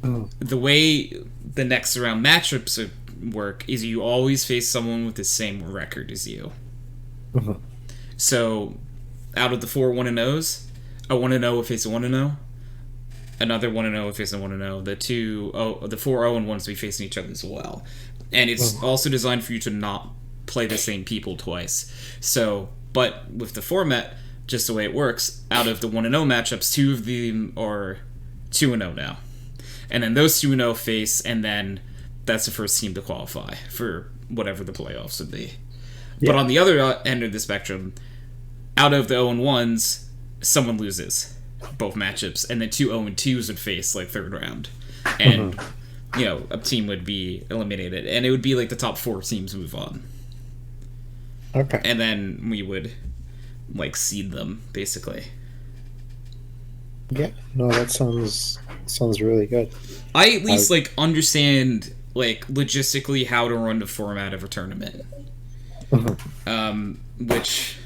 0-1. The way the next round matchups work is you always face someone with the same record as you. So, out of the 4 1-0s, a 1-0 will face a 1-0. Another 1-0 will face a 1-0. The 4 0-1s will be facing each other as well. And it's also designed for you to not play the same people twice. So, but with the format, just the way it works, out of the 1-0 matchups, 2 of them are 2-0 now. And then those 2-0 face, and then that's the first team to qualify for whatever the playoffs would be. Yeah. But on the other end of the spectrum, out of the 0-1s, someone loses both matchups, and then 2 0-2s would face like third round, and a team would be eliminated, and it would be like the top 4 teams move on. Okay. And then we would like seed them basically. Yeah, no, that sounds really good. I at least like understand like logistically how to run the format of a tournament. Which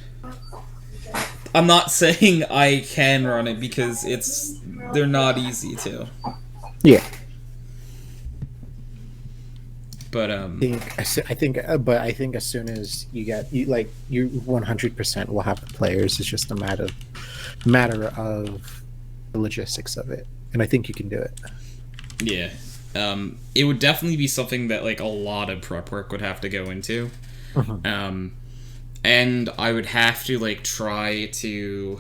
I'm not saying I can run it, because they're not easy to. Yeah. But I think as soon as you 100% will have the players. It's just a matter of the logistics of it, and I think you can do it. Yeah. It would definitely be something that like a lot of prep work would have to go into. And I would have to like try to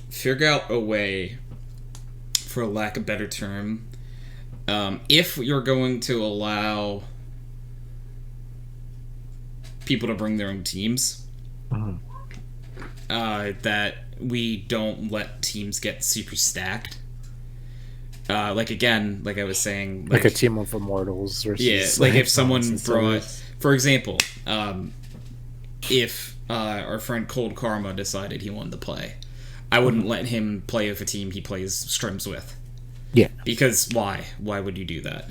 figure out a way, for lack of a better term, if you're going to allow people to bring their own teams, that we don't let teams get super stacked. Like again, like I was saying, like a team of immortals versus like if someone brought, for example, if our friend Cold Karma decided he wanted to play, I wouldn't let him play with a team he plays scrims with. Yeah. Because why? Why would you do that?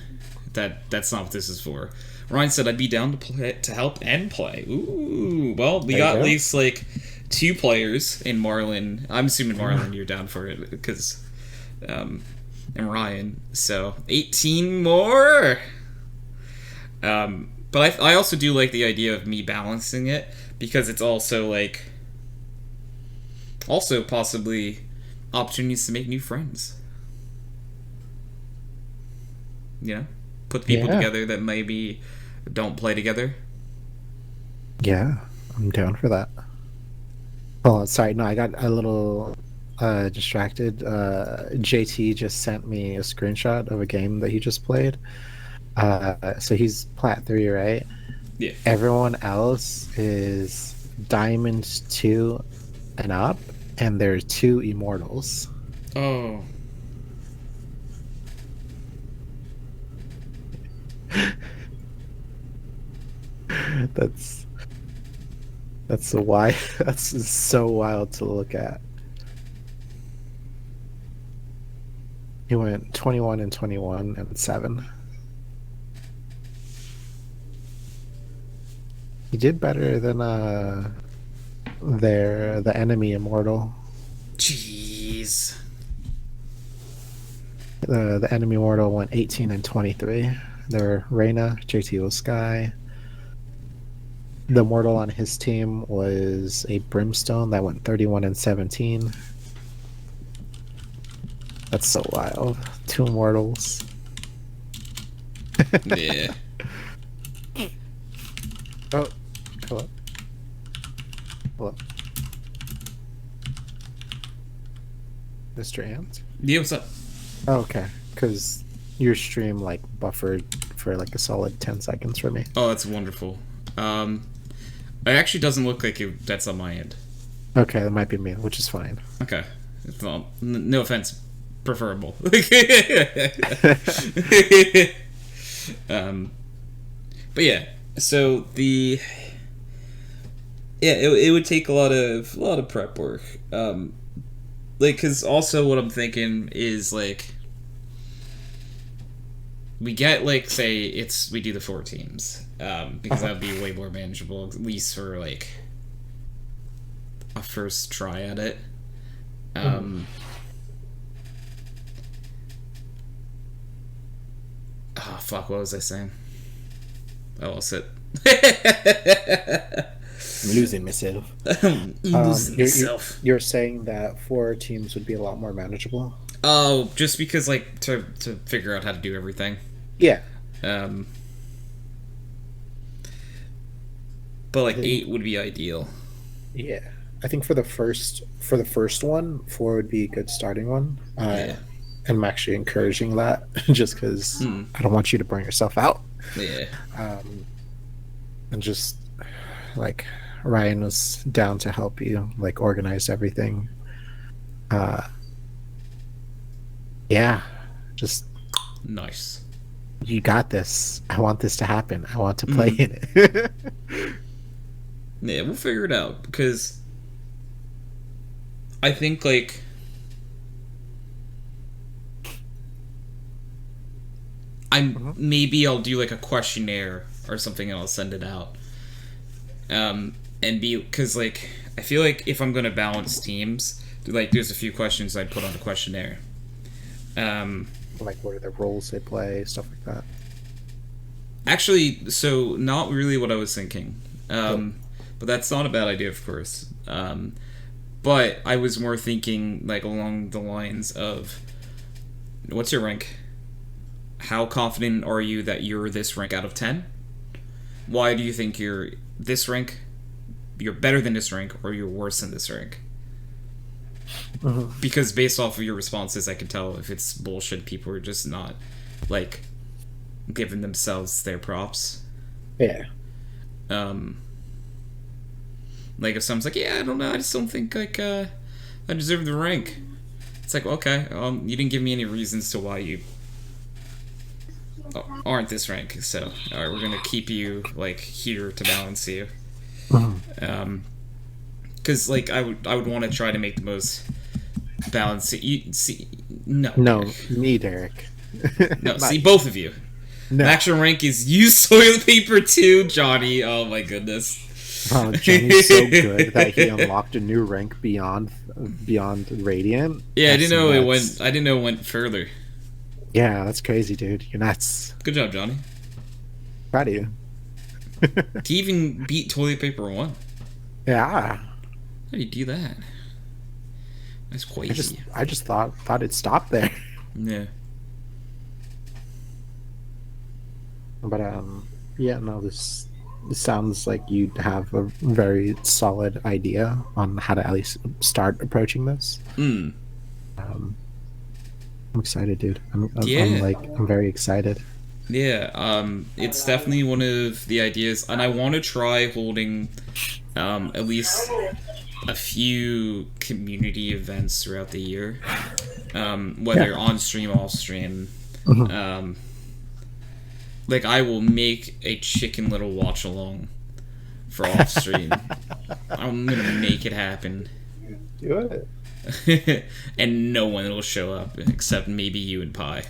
That's not what this is for. Ryan said I'd be down to play, to help and play. Ooh, well, we got at least like 2 players in Marlon. I'm assuming Marlon, you're down for it, because and Ryan. So 18 more. But I also do like the idea of me balancing it, because it's also like Also, possibly opportunities to make new friends. You know, put people Yeah. together that maybe don't play together. Yeah, I'm down for that. Oh, sorry. No, I got a little distracted. JT just sent me a screenshot of a game that he just played. So he's Plat 3, right? Yeah. Everyone else is Diamond 2 and up, and there's 2 Immortals. Oh. That's so wild. That's so wild to look at. He went 21 and 21 and 7. He did better than the enemy Immortal. Jeez. The enemy Immortal went 18 and 23. There were Reyna, JT was Sky. The Immortal on his team was a Brimstone that went 31 and 17. That's so wild. 2 Immortals. Yeah. Oh, hello. Hello. Mr. Ant? Yeah, what's up? Oh, okay. Because your stream like buffered for like a solid 10 seconds for me. Oh, that's wonderful. It actually doesn't look like that's on my end. Okay, that might be me, which is fine. Okay. Well, no offense. Preferable. But yeah, so it would take a lot of prep work. Like, cause also what I'm thinking is like, we get like, say we do the 4 teams, because that'd be way more manageable, at least for like a first try at it. Oh fuck! What was I saying? Oh, I'll sit. I'm losing myself. I'm losing myself. You're saying that 4 teams would be a lot more manageable? Oh, just because like to figure out how to do everything. Yeah. But like 8 would be ideal. Yeah. I think for the first one, 4 would be a good starting one. Yeah. And I'm actually encouraging that just because I don't want you to burn yourself out. Yeah. And just like Ryan was down to help you like organize everything. Yeah, just Nice. you got this. I want this to happen. I want to play in it. Yeah, we'll figure it out, because I think like maybe I'll do like a questionnaire or something, and I'll send it out. And because like I feel like if I'm gonna balance teams, like there's a few questions I'd put on the questionnaire. Like what are the roles they play, stuff like that. Actually, so not really what I was thinking. But that's not a bad idea, of course. But I was more thinking like along the lines of, what's your rank? How confident are you that you're this rank out of 10? Why do you think you're this rank? You're better than this rank, or you're worse than this rank? Because based off of your responses, I can tell if it's bullshit. People are just not like giving themselves their props. Yeah. Like if someone's like, yeah, I don't know, I just don't think like I deserve the rank. It's like, okay, you didn't give me any reasons to why you aren't this rank. So, all right, we're gonna keep you like here to balance you. Because like I would want to try to make the most balance. You see, no, Derek. Me, Derek. No, see, both of you. No. Maximum rank is use toilet paper too, Johnny. Oh my goodness. Oh, Johnny's so good that he unlocked a new rank beyond Radiant. Yeah, That's I didn't know nuts. it went further. Yeah, that's crazy, dude. You're nuts. Good job, Johnny. Proud of you. He even beat toilet paper 1. Yeah. How do you do that? That's crazy. I just thought it stopped there. Yeah. But yeah, no, this sounds like you have a very solid idea on how to at least start approaching this. Mm. I'm excited, dude. Yeah. I'm very excited. Yeah, it's definitely one of the ideas, and I want to try holding at least a few community events throughout the year, whether on stream, off stream. Like, I will make a Chicken Little watch along for off stream. I'm gonna make it happen. Do it. And no one will show up except maybe you and Pi.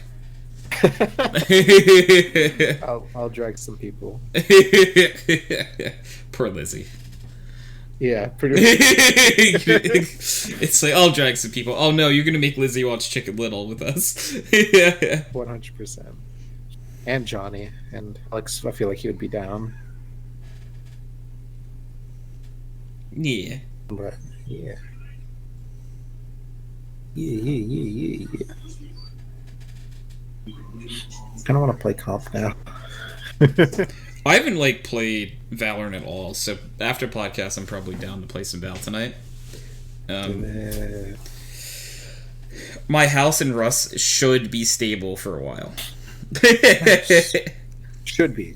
I'll drag some people. Poor Lizzie. Yeah, pretty. It's like, I'll drag some people. Oh no, you're gonna make Lizzie watch Chicken Little with us. 100%. And Johnny and Alex. I feel like he would be down. Yeah. But yeah. Yeah. I kind of want to play comp now. I haven't played Valorant at all, so after podcast I'm probably down to play some Val tonight. My house in Rust should be stable for a while. Should be.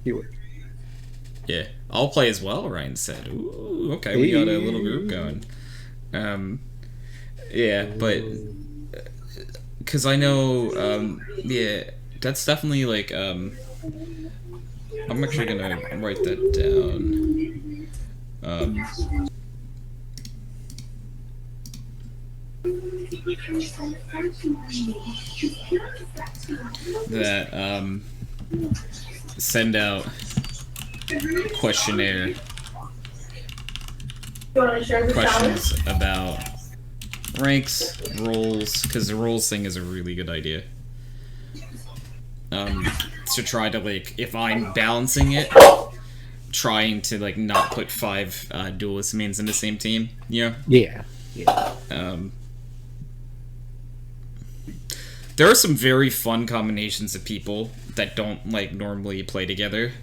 You would. Yeah, I'll play as well, Ryan said. Ooh, okay, we got a little group going. Yeah, but because I know, yeah, that's definitely I'm actually gonna write that down. That send out questionnaire questions about ranks, roles, because the roles thing is a really good idea. To try to if I'm balancing it, trying to not put 5 duelist mains in the same team, you know? Yeah. There are some very fun combinations of people that don't normally play together.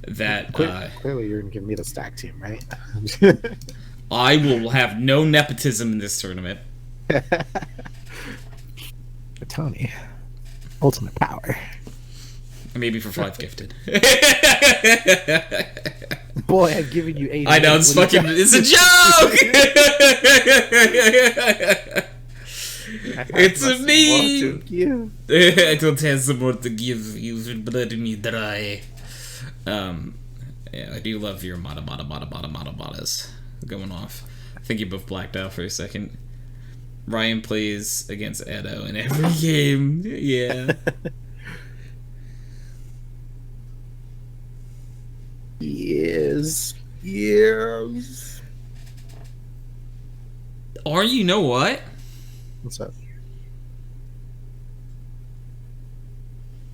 That clearly you're gonna give me the stack team, right? I will have no nepotism in this tournament. Tony, ultimate power. Maybe for 5 gifted. Boy, I've given you 8. I know, it's fucking... It's a joke! It's a meme! I don't have some more to give. You've blood me dry. Yeah, I do love your madas going off. I think you both blacked out for a second. Ryan plays against Edo in every game. Yeah. Yes. Or you know what? What's up?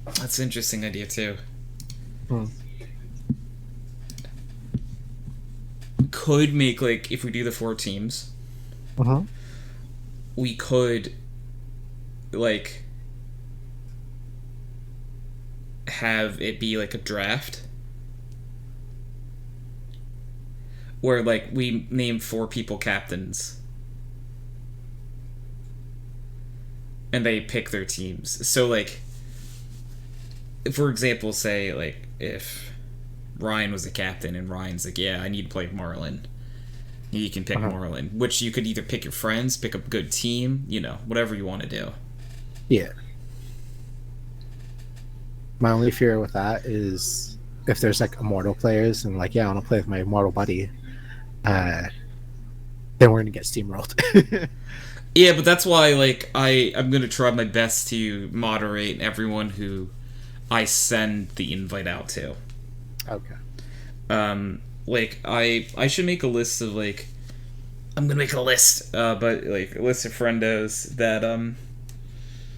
That's an interesting idea too. Could make if we do the 4 teams, we could have it be a draft where we name 4 people captains and they pick their teams. So for example, say if Ryan was the captain and Ryan's yeah, I need to play Marlon, you can pick Marlon, which you could either pick your friends, pick a good team, whatever you want to do. Yeah. My only fear with that is if there's immortal players and yeah, I want to play with my immortal buddy, then we're gonna get steamrolled. Yeah, but that's why I'm gonna try my best to moderate everyone who I send the invite out to. Okay. I should make a list of I'm gonna make a list, but a list of friendos that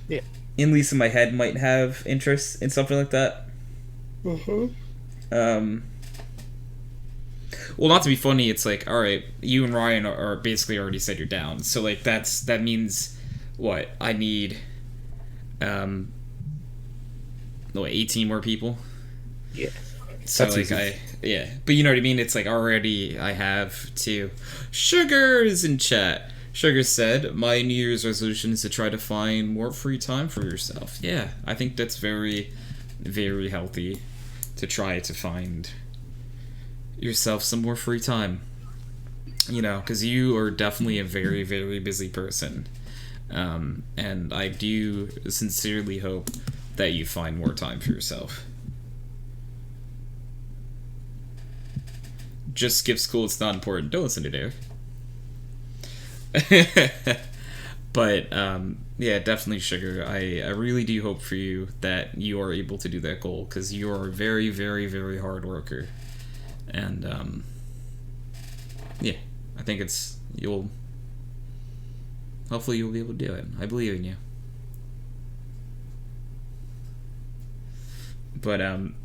yeah, at least in my head might have interest in something like that. well, not to be funny, it's like, all right, you and Ryan are basically already said you're down. So like that means what? I need 18 more people. Yeah. So That's like easy. but you know what I mean? It's like already I have two. Sugar's in chat. Sugar said, my New Year's resolution is to try to find more free time for yourself. Yeah, I think that's very, very healthy to try to find yourself some more free time. You know, because you are definitely a very, very busy person. And I do sincerely hope that you find more time for yourself. Just skip school, it's not important. Don't listen to Derek. But yeah, definitely, Sugar. I really do hope for you that you are able to do that goal, because you are a very, very, very hard worker. And yeah, I think hopefully you'll be able to do it. I believe in you. But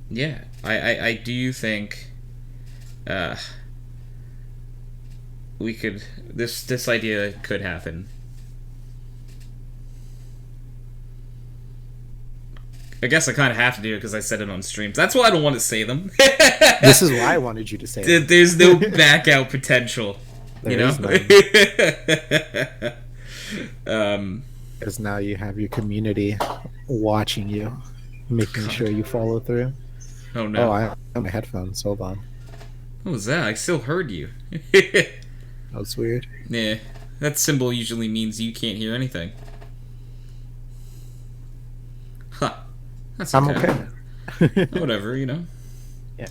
yeah, I do think we could, this idea could happen. I guess I kind of have to do it because I said it on streams. That's why I don't want to say them. This is why I wanted you to say it. There's no back out potential. There you is know? none. Because now you have your community watching you, making sure you follow through. Oh no. Oh, I have my headphones. Hold on. What was that? I still heard you. That's weird. Yeah. That symbol usually means you can't hear anything. Huh. That's okay. I'm okay. Whatever, you know. Yeah.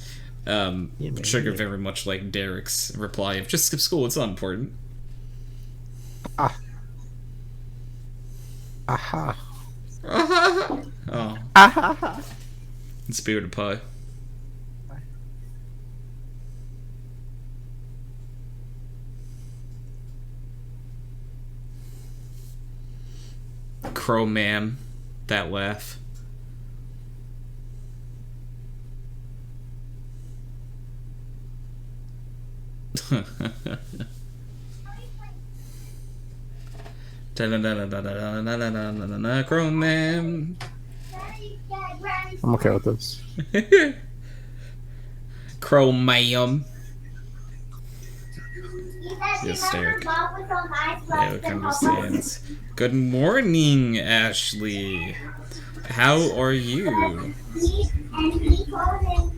Sugar very much like Derek's reply of just skip school, it's not important. Ah. Aha. Oh. Aha. In Spirit of Pie. Crow man, that laugh. Crow man. I'm okay with this. Crow ma'am. Yes, Derek. Yeah, it understands. Good morning, Ashley. How are you?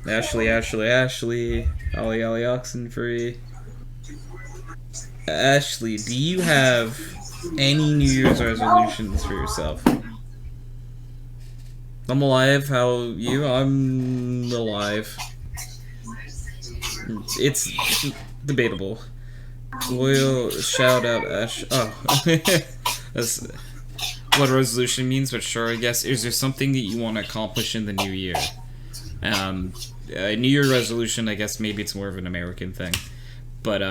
Ashley. Ollie Oxenfree. Ashley, do you have any New Year's resolutions for yourself? I'm alive. How are you? I'm alive. It's debatable. We'll shout out Ash. Oh. That's what resolution means, but sure, I guess. Is there something that you want to accomplish in the new year? New Year resolution, I guess maybe it's more of an American thing. But,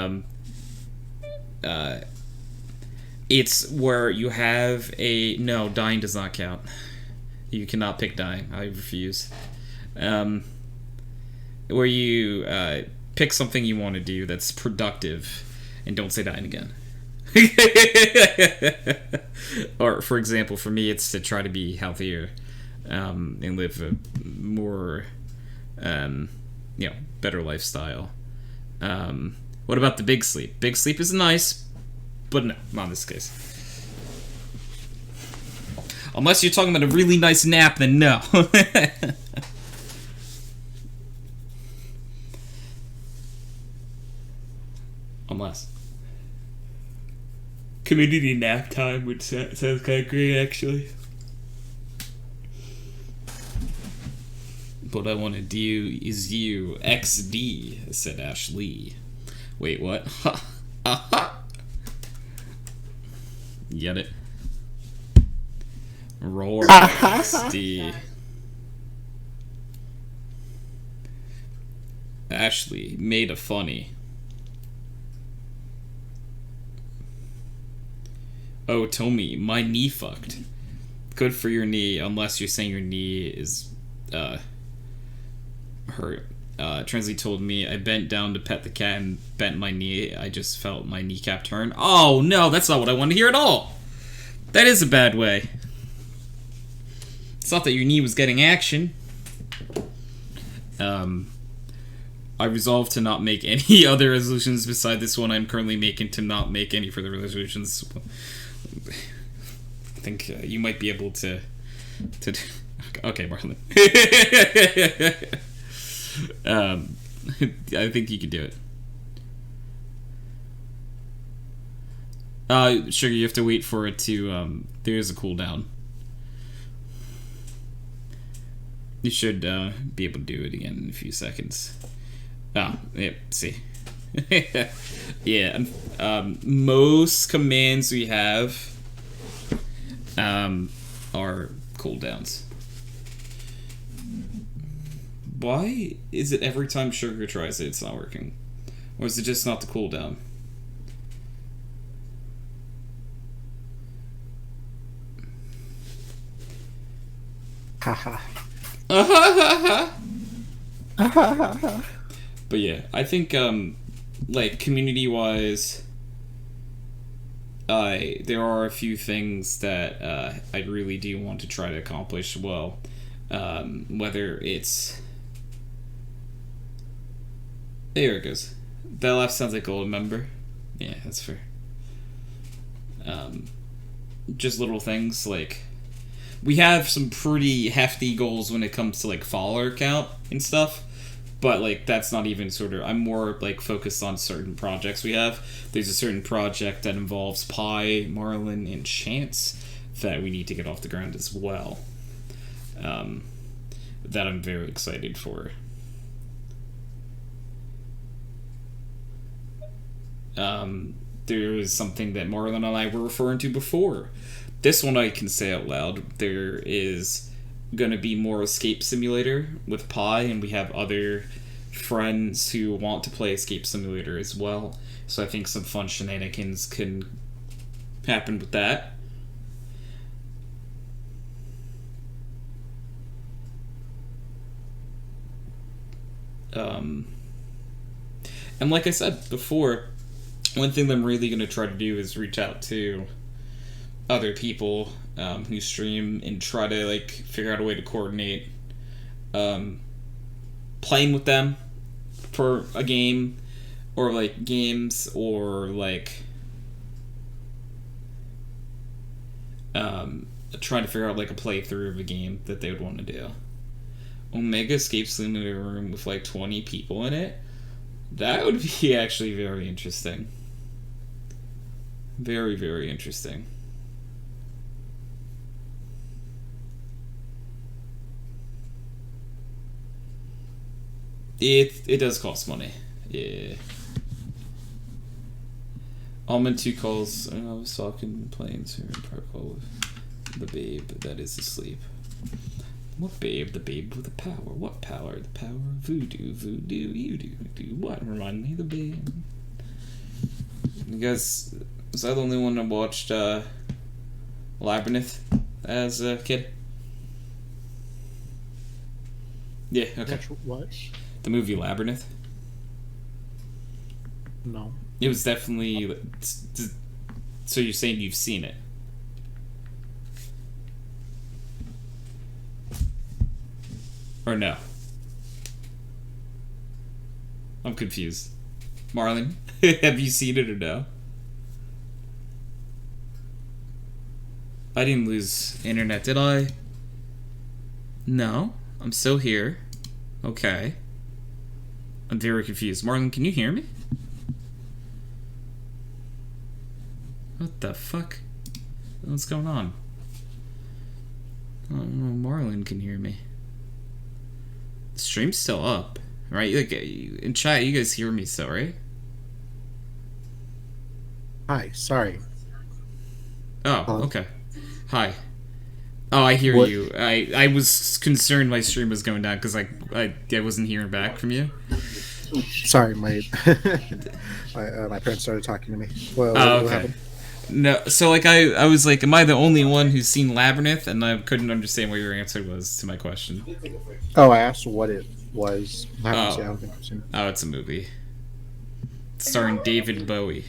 it's where you have a... No, dying does not count. You cannot pick dying. I refuse. Where you, pick something you want to do that's productive, and don't say dying again. Or, for example, for me, it's to try to be healthier, and live a more, better lifestyle. What about the big sleep? Big sleep is nice, but no, not in this case. Unless you're talking about a really nice nap, then no. Unless. Community nap time would sounds kind of great, actually. What I want to do is you XD, said Ashley. Wait, what? Ha! Get it? Roar XD. Ashley made a funny. Oh, Tommy, my knee fucked. Good for your knee, unless you're saying your knee is, hurt. Translate told me, I bent down to pet the cat and bent my knee. I just felt my kneecap turn. Oh, no, that's not what I wanted to hear at all. That is a bad way. It's not that your knee was getting action. I resolved to not make any other resolutions beside this one I'm currently making, to not make any further resolutions. I think you might be able to okay, Marlon. I think you can do it. Sugar, you have to wait for it to, there is a cooldown. You should be able to do it again in a few seconds. Ah, yeah, see. Yeah, most commands we have are cooldowns. Why is it every time Sugar tries it, it's not working? Or is it just not the cooldown? Haha. But yeah, I think like community-wise, there are a few things that I really do want to try to accomplish well. Whether it's, there it goes. That laugh sounds like gold member. Yeah, that's fair. Just little things like, we have some pretty hefty goals when it comes to like follower count and stuff, but like that's not even sort of, I'm more like focused on certain projects we have. There's a certain project that involves Pi, Marlon, and Chance that we need to get off the ground as well. That I'm very excited for. There is something that Marlon and I were referring to before. This one I can say out loud. There is going to be more Escape Simulator with Pi, and we have other friends who want to play Escape Simulator as well. So I think some fun shenanigans can happen with that. And like I said before, one thing that I'm really going to try to do is reach out to other people who stream and try to like figure out a way to coordinate playing with them for a game, or like games, or like trying to figure out like a playthrough of a game that they would want to do. Omega Escape Simulator room with like 20 people in it. That would be actually very interesting. Very, very interesting. It does cost money. Yeah. Almond 2 calls. I was talking, playing here in park call with the babe that is asleep. What babe? The babe with the power. What power? The power of voodoo. Voodoo, you do. What? Remind me of the babe. You guys, was I the only one that watched Labyrinth as a kid? Yeah, okay. What? The movie Labyrinth? No. It was definitely... So you're saying you've seen it? Or no? I'm confused. Marlon, have you seen it or no? I didn't lose internet, did I? No, I'm still here. Okay. I'm very confused. Marlon, can you hear me? What the fuck? What's going on? I don't know, Marlon can hear me. The stream's still up, right? Like, in chat, you guys hear me still, right? Hi, sorry. Oh, okay. Hi. Oh, I hear What? you. I was concerned my stream was going down because I wasn't hearing back from you. Sorry, my my parents started talking to me. Well, Oh, what okay. happened? No, so like I was like, am I the only one who's seen Labyrinth? And I couldn't understand what your answer was to my question. Oh, I asked what it was. I haven't seen. I Oh, don't think I've seen it. oh, it's a movie starring David Bowie.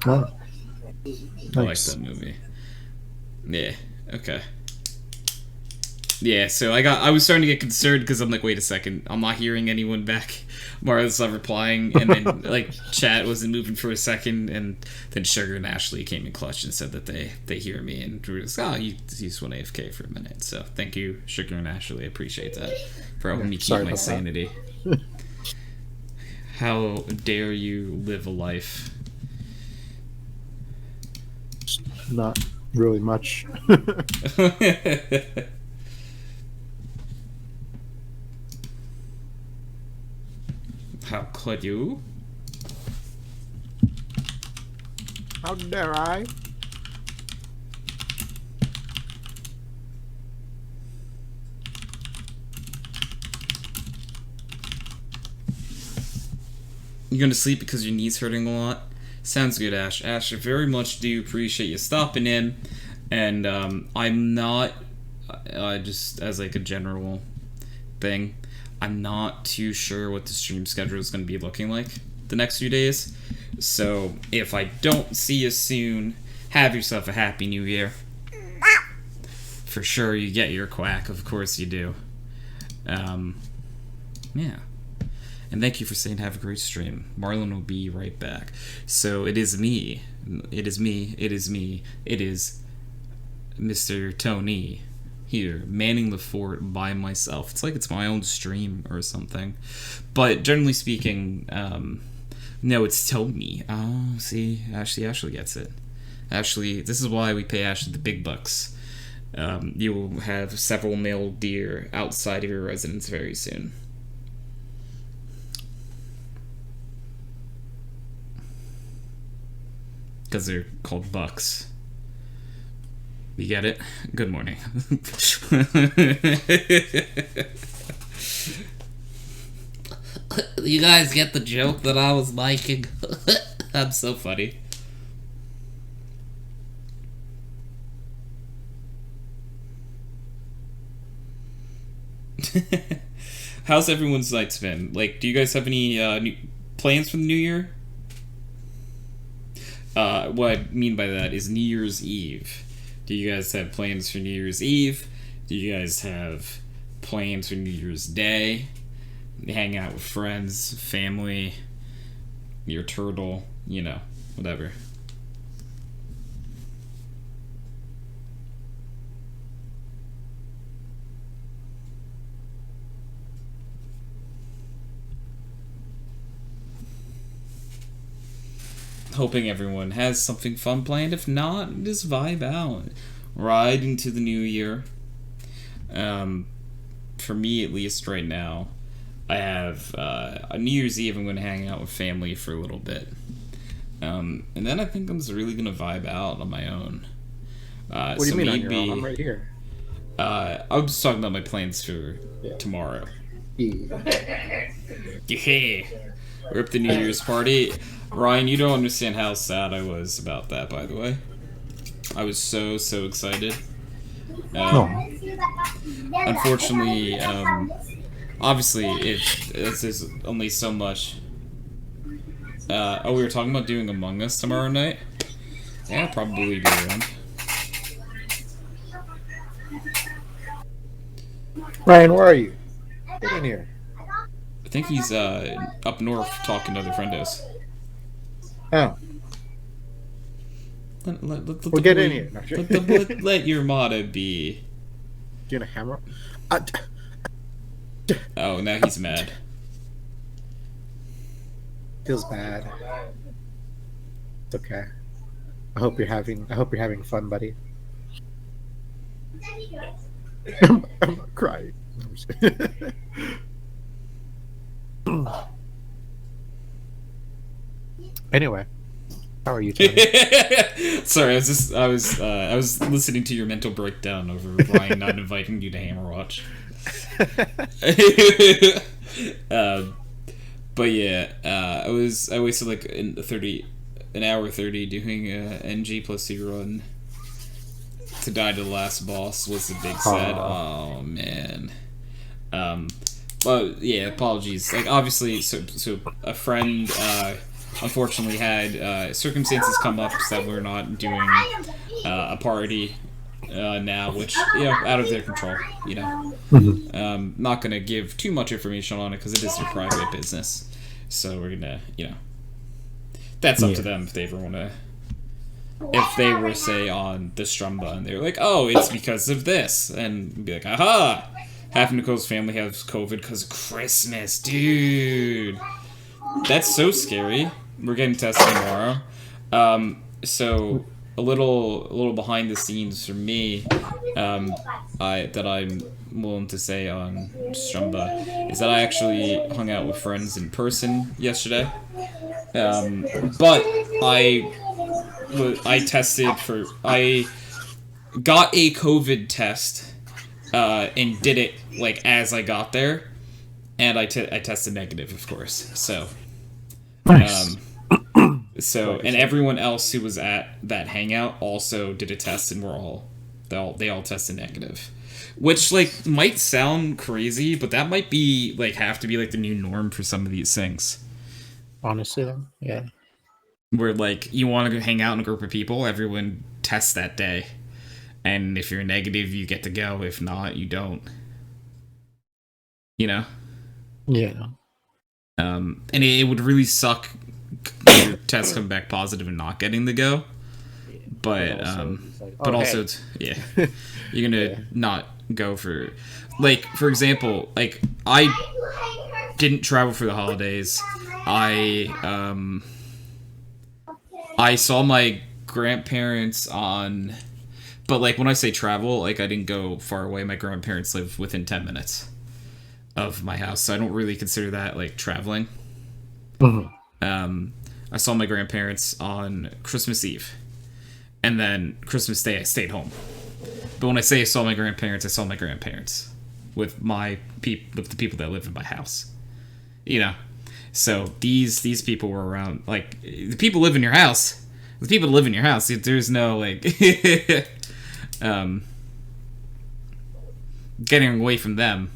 Oh, I like nice. that movie. Yeah. Okay. Yeah. So I was starting to get concerned because I'm like, wait a second, I'm not hearing anyone back. Marlon's not replying, and then like chat wasn't moving for a second, and then Sugar and Ashley came in clutch and said that they hear me, and Drew was you just went AFK for a minute. So thank you, Sugar and Ashley. I appreciate that for helping me keep my sanity. How dare you live a life? Not really much. How could you? How dare I? You going to sleep because your knee's hurting a lot? Sounds good, Ash. Ash, I very much do appreciate you stopping in. And I'm not, just as like a general thing, I'm not too sure what the stream schedule is going to be looking like the next few days. So if I don't see you soon, have yourself a happy new year. For sure you get your quack, of course you do. Yeah. And thank you for saying have a great stream. Marlon will be right back. So it is me. It is me. It is me. It is Mr. Tony here, manning the fort by myself. It's like it's my own stream or something. But generally speaking, no, it's Tony. Oh, see, Ashley gets it. Ashley, this is why we pay Ashley the big bucks. You will have several male deer outside of your residence very soon. Because they're called bucks. You get it? Good morning. You guys get the joke that I was making? I'm so funny. How's everyone's nights been? Like, do you guys have any new plans for the new year? What I mean by that is New Year's Eve. Do you guys have plans for New Year's Eve? Do you guys have plans for New Year's Day? Hang out with friends, family, your turtle, you know, whatever. Hoping everyone has something fun planned. If not, just vibe out. Ride into the new year. For me, at least right now, I have a New Year's Eve. I'm going to hang out with family for a little bit. And then I think I'm just really going to vibe out on my own. What do you mean on your own? I'm right here. I was just talking about my plans for tomorrow. Yeah. Rip the New Year's party. Ryan, you don't understand how sad I was about that, by the way. I was so excited. Unfortunately, obviously, there's only so much. We were talking about doing Among Us tomorrow night. Yeah, I'll probably be around. Ryan, where are you? Get in here. I think he's up north talking to other friendos. Oh. Well, get in here. Let your motto be. Do you want a hammer? Oh, now he's mad. Feels bad. It's okay. I hope you're having fun, buddy. I'm not crying. Anyway, how are you, Tony? Sorry, I was listening to your mental breakdown over Brian not inviting you to Hammerwatch. But yeah, I wasted like an hour 30 doing a NG plus C run to die to the last boss was a big sad. Oh man. But yeah, apologies. Like obviously, so a friend unfortunately had circumstances come up that we're not doing a party now, which out of their control. Not gonna give too much information on it because it is their private business. So we're gonna that's up to them if they ever want to. If they were, say, on the Strumba and they're like, oh, it's because of this, and be like, aha! Half of Nicole's family has COVID because of Christmas, dude. That's so scary. We're getting tested tomorrow. So a little behind the scenes for me, that I'm willing to say on Strumba is that I actually hung out with friends in person yesterday. But I tested for. I got a COVID test, and did it as I got there, and I tested negative, of course. So, Nice. And everyone else who was at that hangout also did a test, and they all tested negative, which might sound crazy, but that might be have to be the new norm for some of these things. Honestly, though, yeah. Where you want to hang out in a group of people, everyone tests that day, and if you're negative, you get to go. If not, you don't. Yeah. And it would really suck if your tests come back positive and not getting the go. But also, you're gonna not go for for example, I didn't travel for the holidays. I saw my grandparents on, but when I say travel, I didn't go far away. My grandparents live within 10 minutes of my house, so I don't really consider that traveling. I saw my grandparents on Christmas Eve, and then Christmas Day I stayed home. But when I say I saw my grandparents with with the people that live in my house, So these people were around. The people live in your house. The people live in your house. There's no getting away from them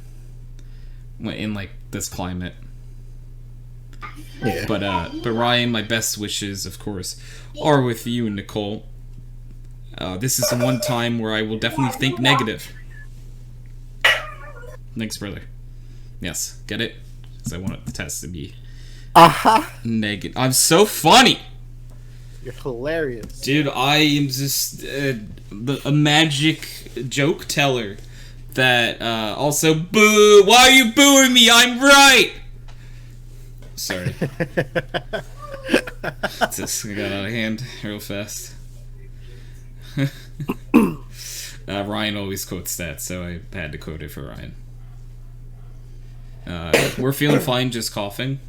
in this climate. Yeah. But Ryan, my best wishes, of course, are with you and Nicole. This is the one time where I will definitely think negative. Thanks, brother. Yes, get it? Because I want the test to be negative. I'm so funny. You're hilarious, dude. I am just a magic joke teller. That also boo. Why are you booing me? I'm right. Sorry. Just got out of hand real fast. Ryan always quotes that, so I had to quote it for Ryan. We're feeling fine, just coughing.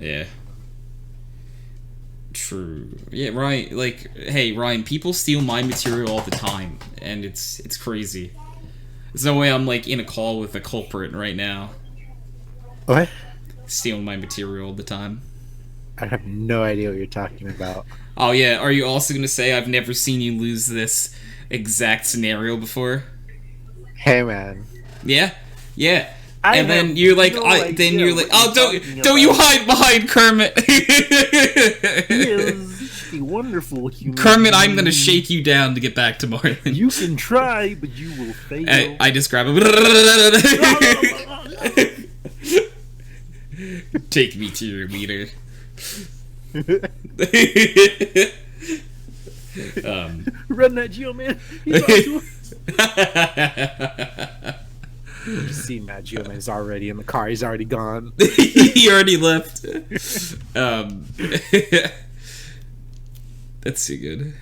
Yeah. True. Yeah, Ryan. Hey, Ryan. People steal my material all the time, and it's crazy. There's no way I'm in a call with a culprit right now. What? Stealing my material all the time. I have no idea what you're talking about. Oh yeah, are you also gonna say I've never seen you lose this exact scenario before? Hey man. Yeah. And then you're oh, don't you hide behind Kermit. He is a wonderful human. Kermit, I'm gonna shake you down to get back to Marlon. You can try, but you will fail. I just grab him. Take me to your leader. Run that Geo man. You see Maggio Man's already in the car. He's already gone. He already left. That's too good.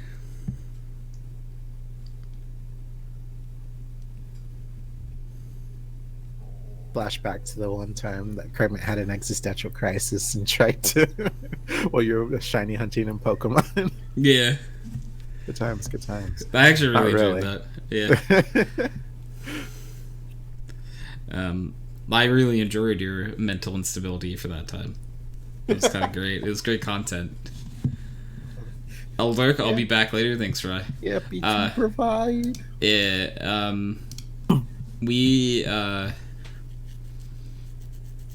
Flashback to the one time that Kermit had an existential crisis and tried to while you're shiny hunting in Pokemon. Yeah. Good times. I actually really enjoyed that. Yeah. I really enjoyed your mental instability for that time. It was kind of great. It was great content. Lurk. I'll be back later. Thanks, Rye. Yeah, BT provide. Yeah. We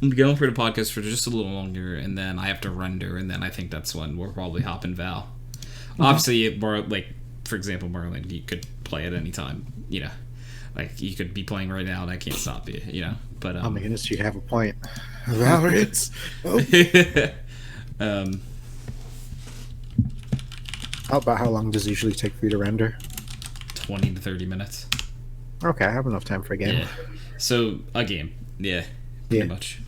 We'll be going for the podcast for just a little longer, and then I have to render, and then I think that's when we'll probably hop in Val. Obviously, like for example, Marlon, you could play at any time. You know, like you could be playing right now, and I can't stop you. You know, but oh my goodness, you have a point. Valorant. How about how long does it usually take for you to render? 20 to 30 minutes. Okay, I have enough time for a game. Yeah. So a game, yeah, pretty much.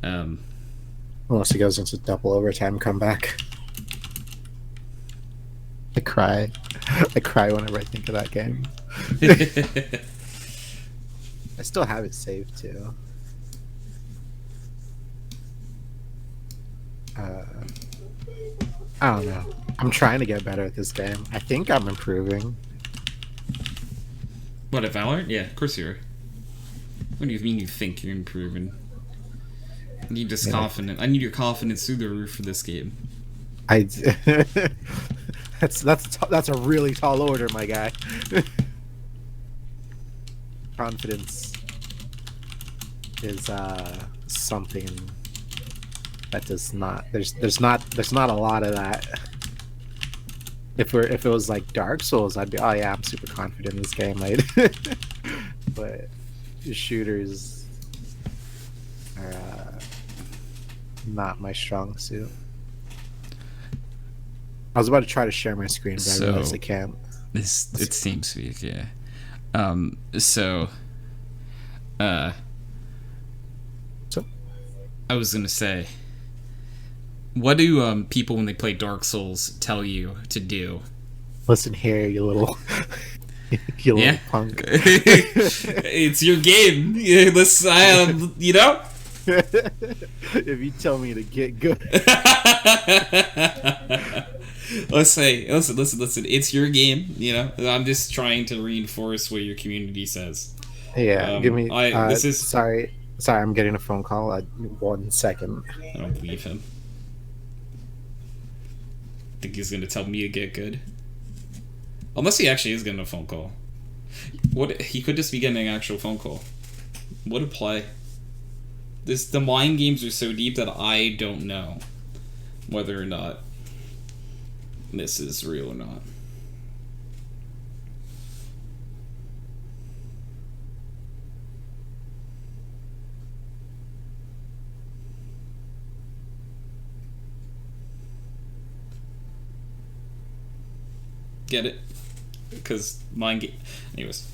Unless it goes into double overtime comeback. I cry whenever I think of that game. I still have it saved too. I don't know. I'm trying to get better at this game. I think I'm improving. What, at Valorant? Yeah, of course you are. What do you mean you think you're improving? I need this confidence. I need your confidence through the roof for this game. That's a really tall order, my guy. Confidence is something that does not. There's not a lot of that. If it was like Dark Souls, I'd be, oh yeah, I'm super confident in this game, right? But shooters are not my strong suit. I was about to try to share my screen, but I realized I can't. It seems weak, yeah. So I was gonna say, what do people when they play Dark Souls tell you to do? Listen here, you little, you little punk. It's your game. Listen, you know. If you tell me to get good. Listen. It's your game. You know, I'm just trying to reinforce what your community says. Yeah, give me. Sorry. I'm getting a phone call. 1 second. I don't believe him. Think he's gonna tell me to get good. Unless he actually is getting a phone call. What, he could just be getting an actual phone call. What a play. The mind games are so deep that I don't know whether or not this is real or not. Get it? Because mind game. Anyways.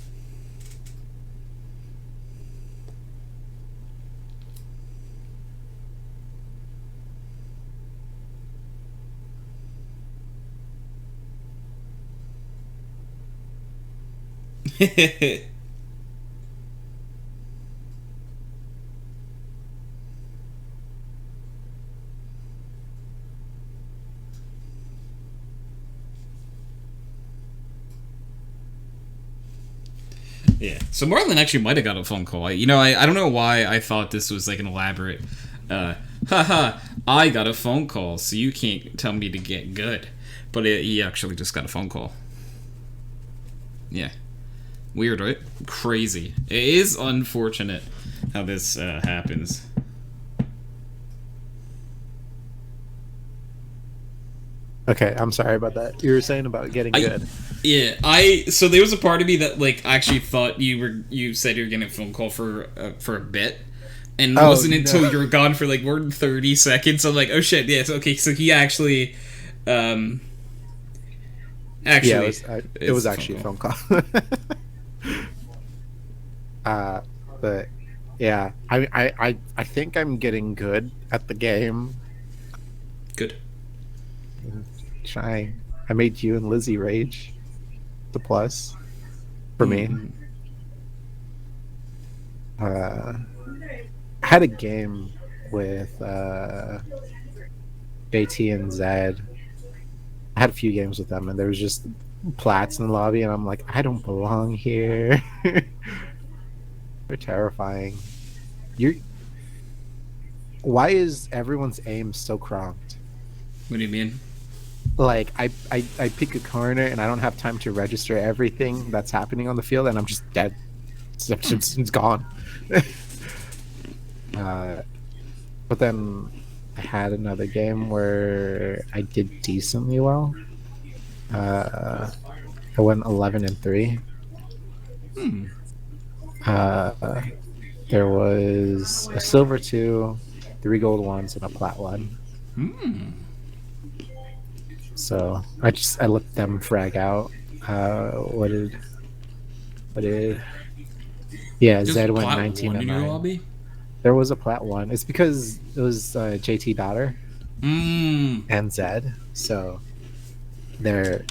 Yeah. So Marlon actually might have got a phone call. I don't know why I thought this was like an elaborate, haha, I got a phone call, so you can't tell me to get good. But he actually just got a phone call. Yeah. Weird, right? Crazy. It is unfortunate how this happens. Okay, I'm sorry about that. You were saying about getting good. Yeah, so there was a part of me that like actually thought you said you were getting a phone call for a bit, and it wasn't until you were gone for like more than 30 seconds. I'm like, oh shit, yes, okay, so he actually, it was actually a phone call. But yeah, I think I'm getting good at the game. Good. Trying. I made you and Lizzie rage. The plus for me. I had a game with JT and Zed. I had a few games with them, and there was just plats in the lobby, and I'm like, I don't belong here. They're terrifying. Why is everyone's aim so cropped? What do you mean? like I pick a corner and I don't have time to register everything that's happening on the field, and I'm just dead. It's gone. But then I had another game where I did decently well. I went 11-3. There was a silver 2, 3 gold 1s, and a plat 1. So I let them frag out. What did yeah, Just Zed went plat 19 one and in your 9. lobby? There was a plat 1. It's because it was JT daughter and Zed, so they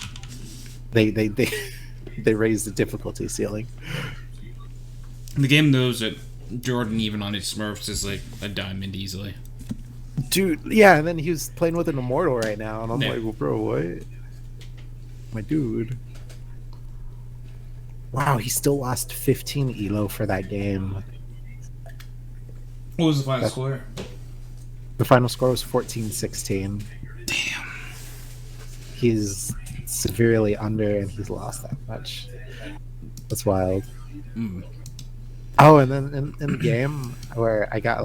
they raised the difficulty ceiling. The game knows that Jordan, even on his Smurfs, is like a diamond easily. Dude, yeah, and then he was playing with an immortal right now, and I'm Yeah. like, well, bro, what? My dude. Wow, he still lost 15 elo for that game. What was the final score? The final score was 14-16. Damn. He's severely under, and he's lost that much. That's wild. Oh, and then in the game where I got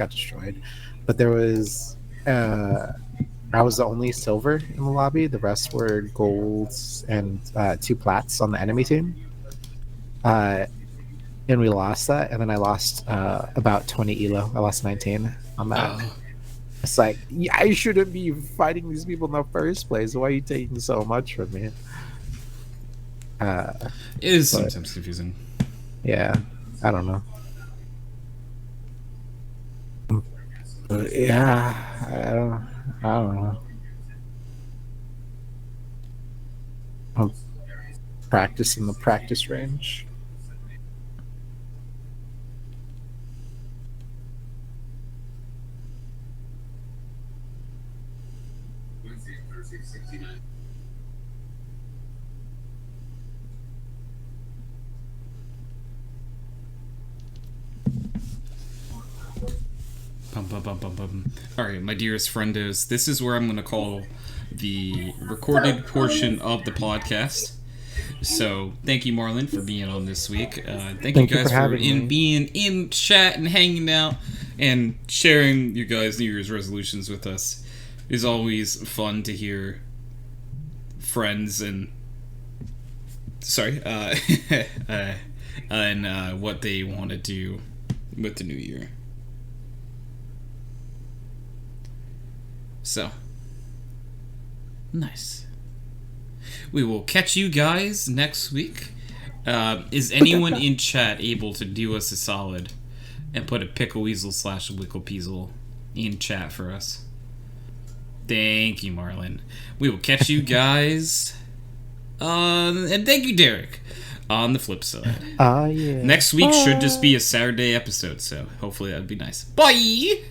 destroyed, but there was I was the only silver in the lobby. The rest were golds and 2 plats on the enemy team. And we lost that, and then I lost about 20 elo. I lost 19 on that. Oh. It's like, yeah, I shouldn't be fighting these people in the first place. Why are you taking so much from me? It is sometimes confusing. Yeah, I don't know. But yeah, I don't know. I'm practicing the practice range. Alright, my dearest friendos, this is where I'm going to call the recorded portion of the podcast. So, thank you, Marlon, for being on this week. Thank you guys for being in chat and hanging out and sharing your guys' New Year's resolutions with us. It's always fun to hear friends and and what they want to do with the new year. So, nice. We will catch you guys next week. Is anyone in chat able to do us a solid and put a pickleweasel/wicklepeasel in chat for us? Thank you, Marlon. We will catch you guys. And thank you, Derek, on the flip side. Yeah. Next week should just be a Saturday episode, so hopefully that'd be nice. Bye!